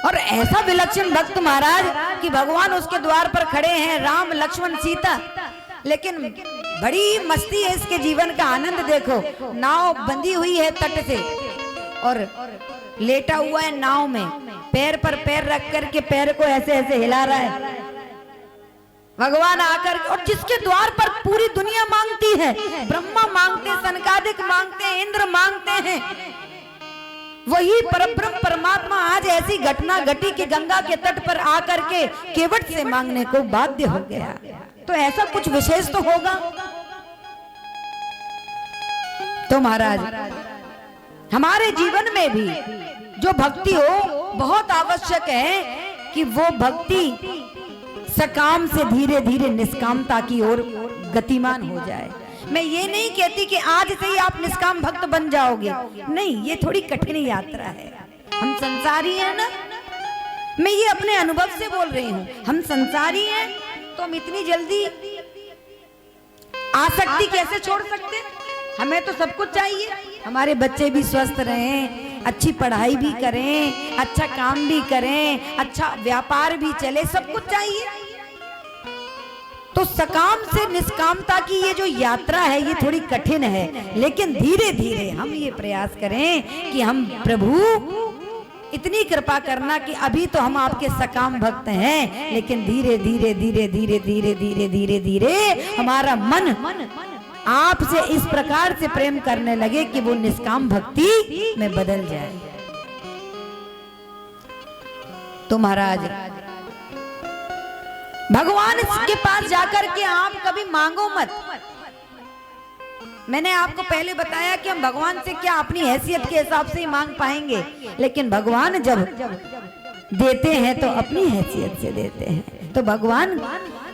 और ऐसा विलक्षण भक्त महाराज कि भगवान उसके द्वार पर खड़े हैं, राम लक्ष्मण सीता, लेकिन बड़ी मस्ती है इसके जीवन का। आनंद देखो, नाव बंधी हुई है तट से और लेटा हुआ है नाव में, पैर पर पैर रख करके पैर को ऐसे ऐसे हिला रहा है भगवान आकर, और जिसके द्वार पर पूरी दुनिया मांगती है, ब्रह्मा मांगते हैं, सनकादिक मांगते हैं, इंद्र मांगते हैं, वही परब्रह्म परमात्मा आज ऐसी घटना घटी कि गंगा के तट पर आकर के केवट से मांगने को बाध्य हो गया। तो ऐसा कुछ विशेष तो होगा। तो महाराज हमारे जीवन में भी जो भक्ति हो बहुत आवश्यक है कि वो भक्ति सकाम से धीरे धीरे निष्कामता की ओर गतिमान हो जाए। मैं ये नहीं कहती कि आज से ही आप निष्काम भक्त बन जाओगे, नहीं, ये थोड़ी कठिन यात्रा है। हम संसारी हैं ना, मैं ये अपने अनुभव से बोल रही हूँ, हम संसारी हैं तो हम इतनी जल्दी आसक्ति कैसे छोड़ सकते? हमें तो सब कुछ चाहिए, हमारे बच्चे भी स्वस्थ रहें, अच्छी पढ़ाई भी करें, अच्छा काम भी करें, अच्छा व्यापार भी चले, सब कुछ चाहिए। तो सकाम से निष्कामता की ये जो यात्रा है ये थोड़ी कठिन है, लेकिन धीरे धीरे हम ये प्रयास करें कि हम प्रभु इतनी कृपा करना कि अभी तो हम आपके सकाम भक्त हैं, लेकिन धीरे धीरे धीरे धीरे धीरे धीरे धीरे धीरे हमारा मन आपसे इस प्रकार से प्रेम करने लगे कि वो निष्काम भक्ति में बदल जाए। तो महाराज भगवान के पास जाकर के आप कभी मांगो मत। मैंने आपको पहले बताया कि हम भगवान से क्या अपनी हैसियत के हिसाब से ही मांग पाएंगे, लेकिन भगवान जब देते हैं तो अपनी हैसियत से देते हैं। तो भगवान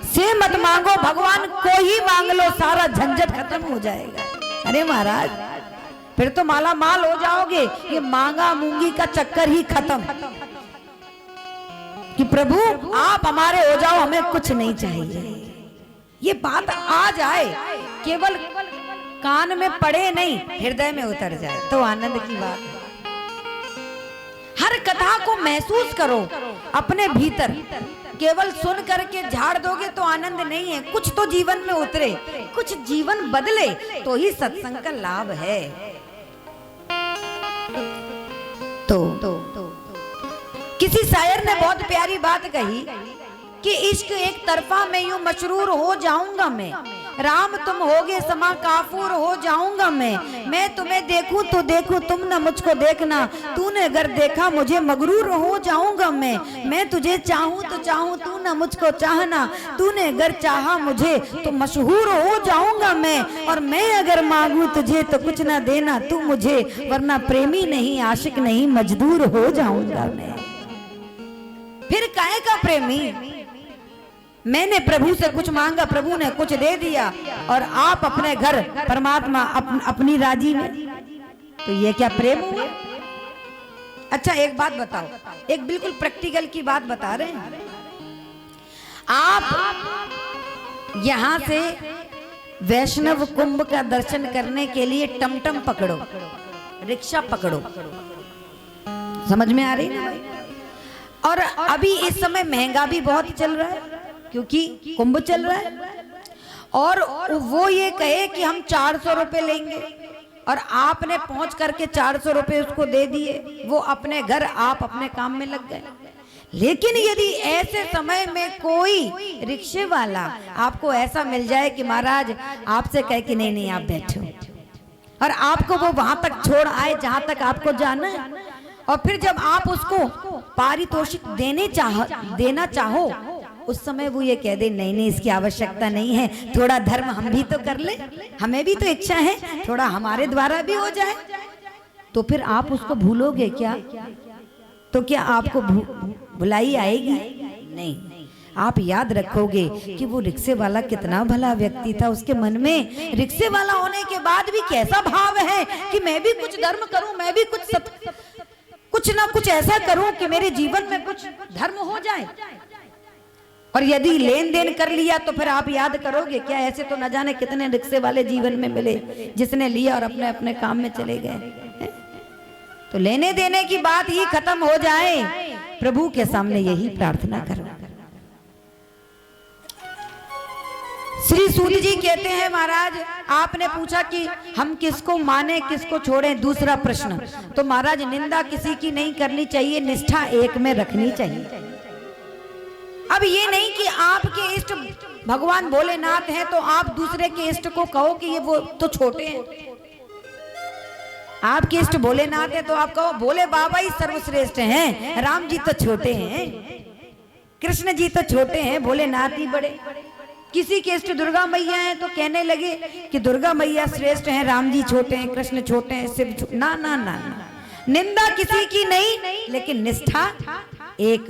से मत मांगो, भगवान को ही मांग लो, सारा झंझट खत्म हो जाएगा। अरे महाराज फिर तो माला माल हो जाओगे, ये मांगा मूंगी का चक्कर ही खत्म कि प्रभु आप हमारे हो जाओ, हमें कुछ नहीं चाहिए। ये बात आ जाए, केवल कान में पड़े नहीं, हृदय में उतर जाए तो आनंद की बात है। हर कथा को महसूस करो अपने भीतर, केवल सुन करके झाड़ दोगे तो आनंद नहीं है। कुछ तो जीवन में उतरे, कुछ जीवन बदले तो ही सत्संग का लाभ है। तो किसी शायर ने बहुत प्यारी बात कही कि इश्क एक तरफा में यूं मशरूर हो जाऊंगा मैं, राम तुम होगे समा काफूर हो जाऊंगा मैं तुम्हें देखूं तो देखूं तुम न मुझको देखना, तूने अगर देखा मुझे मगरूर हो जाऊंगा मैं तुझे चाहूं तो चाहूं तू न मुझको चाहना, तूने अगर चाहा मुझे तो मशहूर हो जाऊंगा मैं, और मैं अगर मांगू तुझे तो कुछ न देना तू मुझे, वरना प्रेमी नहीं आशिक नहीं मजदूर हो जाऊंगा मैं। फिर काहे का प्रेमी? मैंने प्रभु से कुछ मांगा, प्रभु ने कुछ दे दिया, और आप अपने घर परमात्मा अपनी राजी में, तो ये क्या प्रेम हुआ? अच्छा एक बात बताओ, एक बिल्कुल प्रैक्टिकल की बात बता रहे हैं। आप यहां से वैष्णव कुंभ का दर्शन करने के लिए टमटम पकड़ो, रिक्शा पकड़ो, समझ में आ रही ना भाई? और अभी इस समय महंगा भी बहुत चल रहा है क्योंकि कुंभ चल रहा है, और वो ये कहे कि हम 400 रुपए लेंगे, और आपने पहुंच करके 400 रुपए उसको दे दिए, वो अपने घर आप अपने काम में लग गए। लेकिन यदि ऐसे समय में कोई रिक्शे वाला आपको ऐसा मिल जाए कि महाराज आपसे कहे कि नहीं नहीं आप बैठो, और आपको वो वहां तक छोड़ आए जहां तक आपको जाना है, और फिर जब आप उसको पारितोषिक देना चाहो उस समय वो ये कह दे नहीं नहीं इसकी आवश्यकता नहीं है, थोड़ा धर्म हम भी तो कर ले, हमें भी तो इच्छा है थोड़ा हमारे द्वारा भी हो जाए, तो फिर आप उसको भूलोगे क्या? तो क्या आपको भुलाई आएगी? नहीं, आप याद रखोगे कि वो रिक्शे वाला कितना भला व्यक्ति था, उसके मन में रिक्शे वाला होने के बाद भी कैसा भाव है कि मैं भी कुछ धर्म करूं, मैं भी कुछ ना कुछ ऐसा करूं कि मेरे जीवन में कुछ धर्म हो जाए। और यदि लेन देन कर लिया तो फिर आप याद करोगे क्या? ऐसे तो न जाने कितने रिक्शे वाले जीवन में मिले जिसने लिया और अपने अपने काम में चले गए। तो लेने देने की बात ही खत्म हो जाए, प्रभु के सामने यही प्रार्थना करो। श्री सूत जी कहते हैं महाराज, आपने पूछा कि हम किसको माने किसको छोड़ें, दूसरा प्रश्न। तो महाराज निंदा किसी की नहीं करनी चाहिए, निष्ठा एक में रखनी चाहिए। अब ये नहीं कि आपके इष्ट भगवान भोलेनाथ हैं तो आप दूसरे के इष्ट को कहो कि ये वो तो छोटे हैं। आपके इष्ट भोलेनाथ है तो आप कहो भोले बाबा ही सर्वश्रेष्ठ हैं, राम जी तो छोटे हैं, कृष्ण जी तो छोटे हैं, भोलेनाथ ही बड़े। किसी के इष्ट दुर्गा मैया हैं तो कहने लगे कि दुर्गा मैया श्रेष्ठ हैं, राम जी छोटे हैं, कृष्ण छोटे हैं, शिव ना ना ना ना। निंदा किसी की नहीं, लेकिन निष्ठा एक।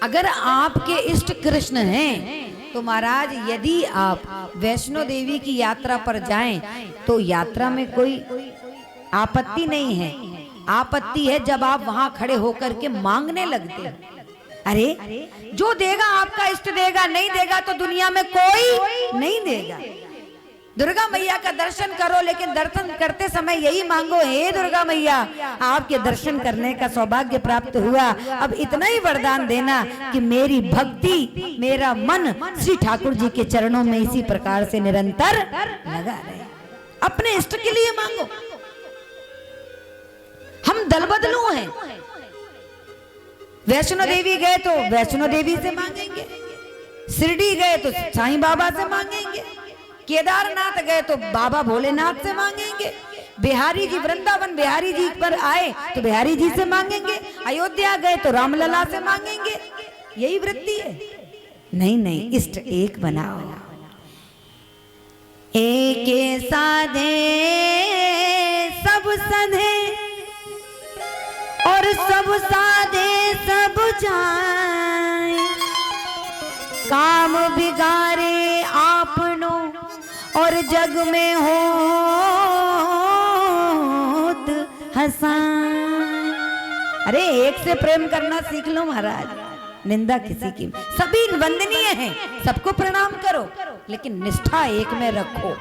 अगर आपके इष्ट कृष्ण हैं तो महाराज यदि आप वैष्णो देवी की यात्रा पर जाएं तो यात्रा में कोई आपत्ति नहीं है। आपत्ति है जब आप वहां खड़े होकर के मांगने लगते हैं। अरे जो देगा आपका इष्ट देगा, नहीं देगा तो दुनिया में कोई नहीं देगा। दुर्गा मैया का दर्शन करो, लेकिन दर्शन करते समय यही मांगो, हे दुर्गा मैया आपके दर्शन करने का सौभाग्य प्राप्त हुआ, अब इतना ही वरदान देना कि मेरी भक्ति, मेरा मन श्री ठाकुर जी के चरणों में इसी प्रकार से निरंतर लगा रहे। अपने इष्ट के लिए मांगो। हम दल बदलू हैं। वैष्णो देवी गए तो वैष्णो देवी से मांगेंगे, शिरडी गए तो साईं बाबा से मांगेंगे, केदारनाथ गए तो बाबा भोलेनाथ से मांगेंगे, बिहारी जी वृंदावन बिहारी जी पर आए तो बिहारी जी से मांगेंगे, अयोध्या गए तो रामलला से मांगेंगे। यही वृत्ति है? नहीं नहीं, इष्ट एक बनाओ। एक साधे सब सधे और सब साधे सब जाए, काम बिगाड़े आपनो और जग में होत हंसाए। अरे एक से प्रेम करना सीख लो महाराज, निंदा किसी की। सभी वंदनीय हैं, सबको प्रणाम करो, लेकिन निष्ठा एक में रखो।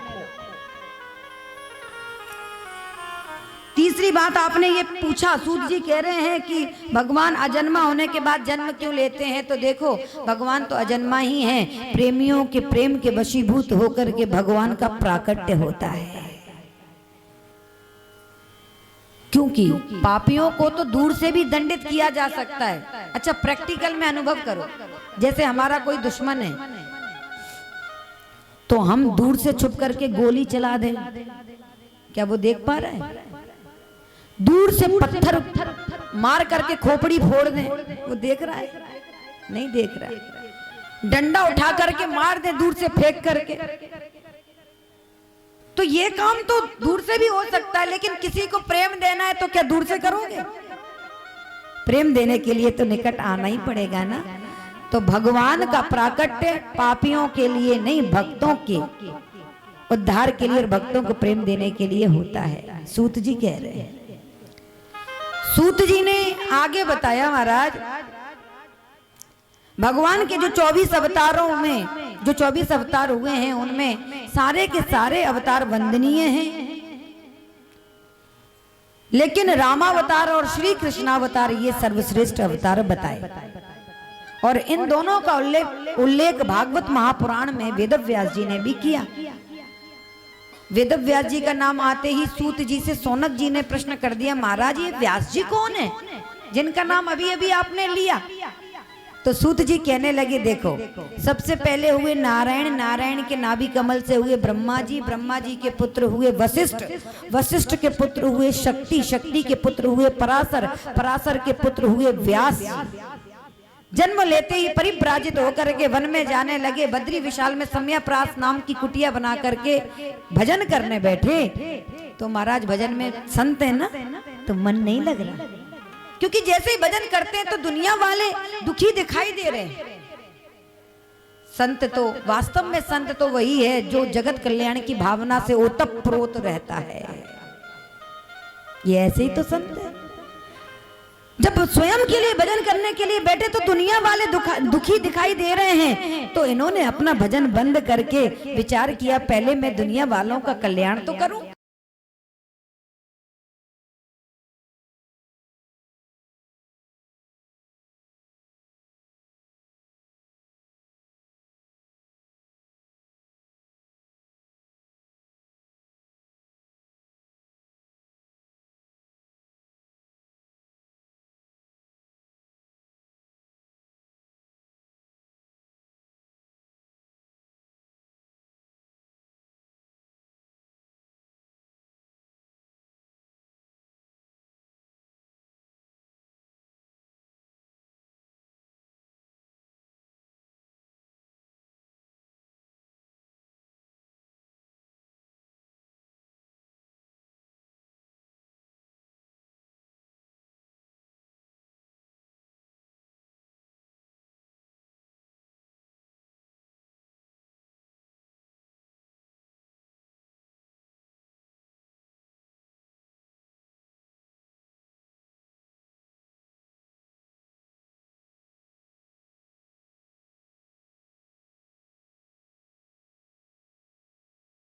तीसरी बात आपने ये पूछा, सूत जी कह रहे हैं कि भगवान अजन्मा होने के बाद जन्म क्यों लेते हैं? तो देखो भगवान तो अजन्मा ही हैं, प्रेमियों के प्रेम के वशीभूत होकर के भगवान का प्राकट्य होता है। क्योंकि पापियों को तो दूर से भी दंडित किया जा सकता है। अच्छा प्रैक्टिकल में अनुभव करो, जैसे हमारा कोई दुश्मन है तो हम दूर से छुप करके गोली चला दें, क्या वो देख पा रहे हैं? दूर से पत्थर मार करके खोपड़ी फोड़ दें, वो देख रहा है? नहीं देख रहा है। डंडा उठा करके मार दें दूर से फेंक करके, तो ये काम तो दूर से भी हो सकता है, लेकिन किसी को प्रेम देना है तो क्या दूर से करोगे? प्रेम देने के लिए तो निकट आना ही पड़ेगा ना। तो भगवान का प्राकट्य पापियों के लिए नहीं, भक्तों के उद्धार के लिए और भक्तों को प्रेम देने के लिए होता है। सूत जी कह रहे हैं। सूत जी ने आगे बताया महाराज, भगवान के जो 24 अवतारों में जो 24 अवतार हुए हैं उनमें सारे के सारे अवतार वंदनीय हैं, लेकिन रामावतार और श्री कृष्णावतार ये सर्वश्रेष्ठ अवतार बताए। और इन दोनों का उल्लेख भागवत महापुराण में वेदव्यास जी ने भी किया। वेदव्यास जी का नाम आते ही सूत जी से सौनक जी ने प्रश्न कर दिया, महाराज ये व्यास जी कौन है जिनका नाम अभी अभी आपने लिया? तो सूत जी कहने लगे, देखो सबसे पहले हुए नारायण, नारायण के नाभि कमल से हुए ब्रह्मा जी, ब्रह्मा जी के पुत्र हुए वशिष्ठ, वशिष्ठ के पुत्र हुए शक्ति, शक्ति के पुत्र हुए पराशर, पराशर के पुत्र हुए व्यास। जन्म लेते ही परिव्राजित होकर के वन में जाने लगे, बद्री विशाल में सम्यप्रास नाम की कुटिया बना करके भजन करने बैठे। तो महाराज भजन में संत है ना, तो मन नहीं लग रहा, क्योंकि जैसे ही भजन करते हैं तो दुनिया वाले दुखी दिखाई दे रहे हैं। संत तो वास्तव में संत तो वही है जो जगत कल्याण की भावना से ओतप्रोत रहता है। ये ऐसे ही तो संत है। जब स्वयं के लिए भजन करने के लिए बैठे तो दुनिया वाले दुखी दिखाई दे रहे हैं, तो इन्होंने अपना भजन बंद करके विचार किया, पहले मैं दुनिया वालों का कल्याण तो करूं।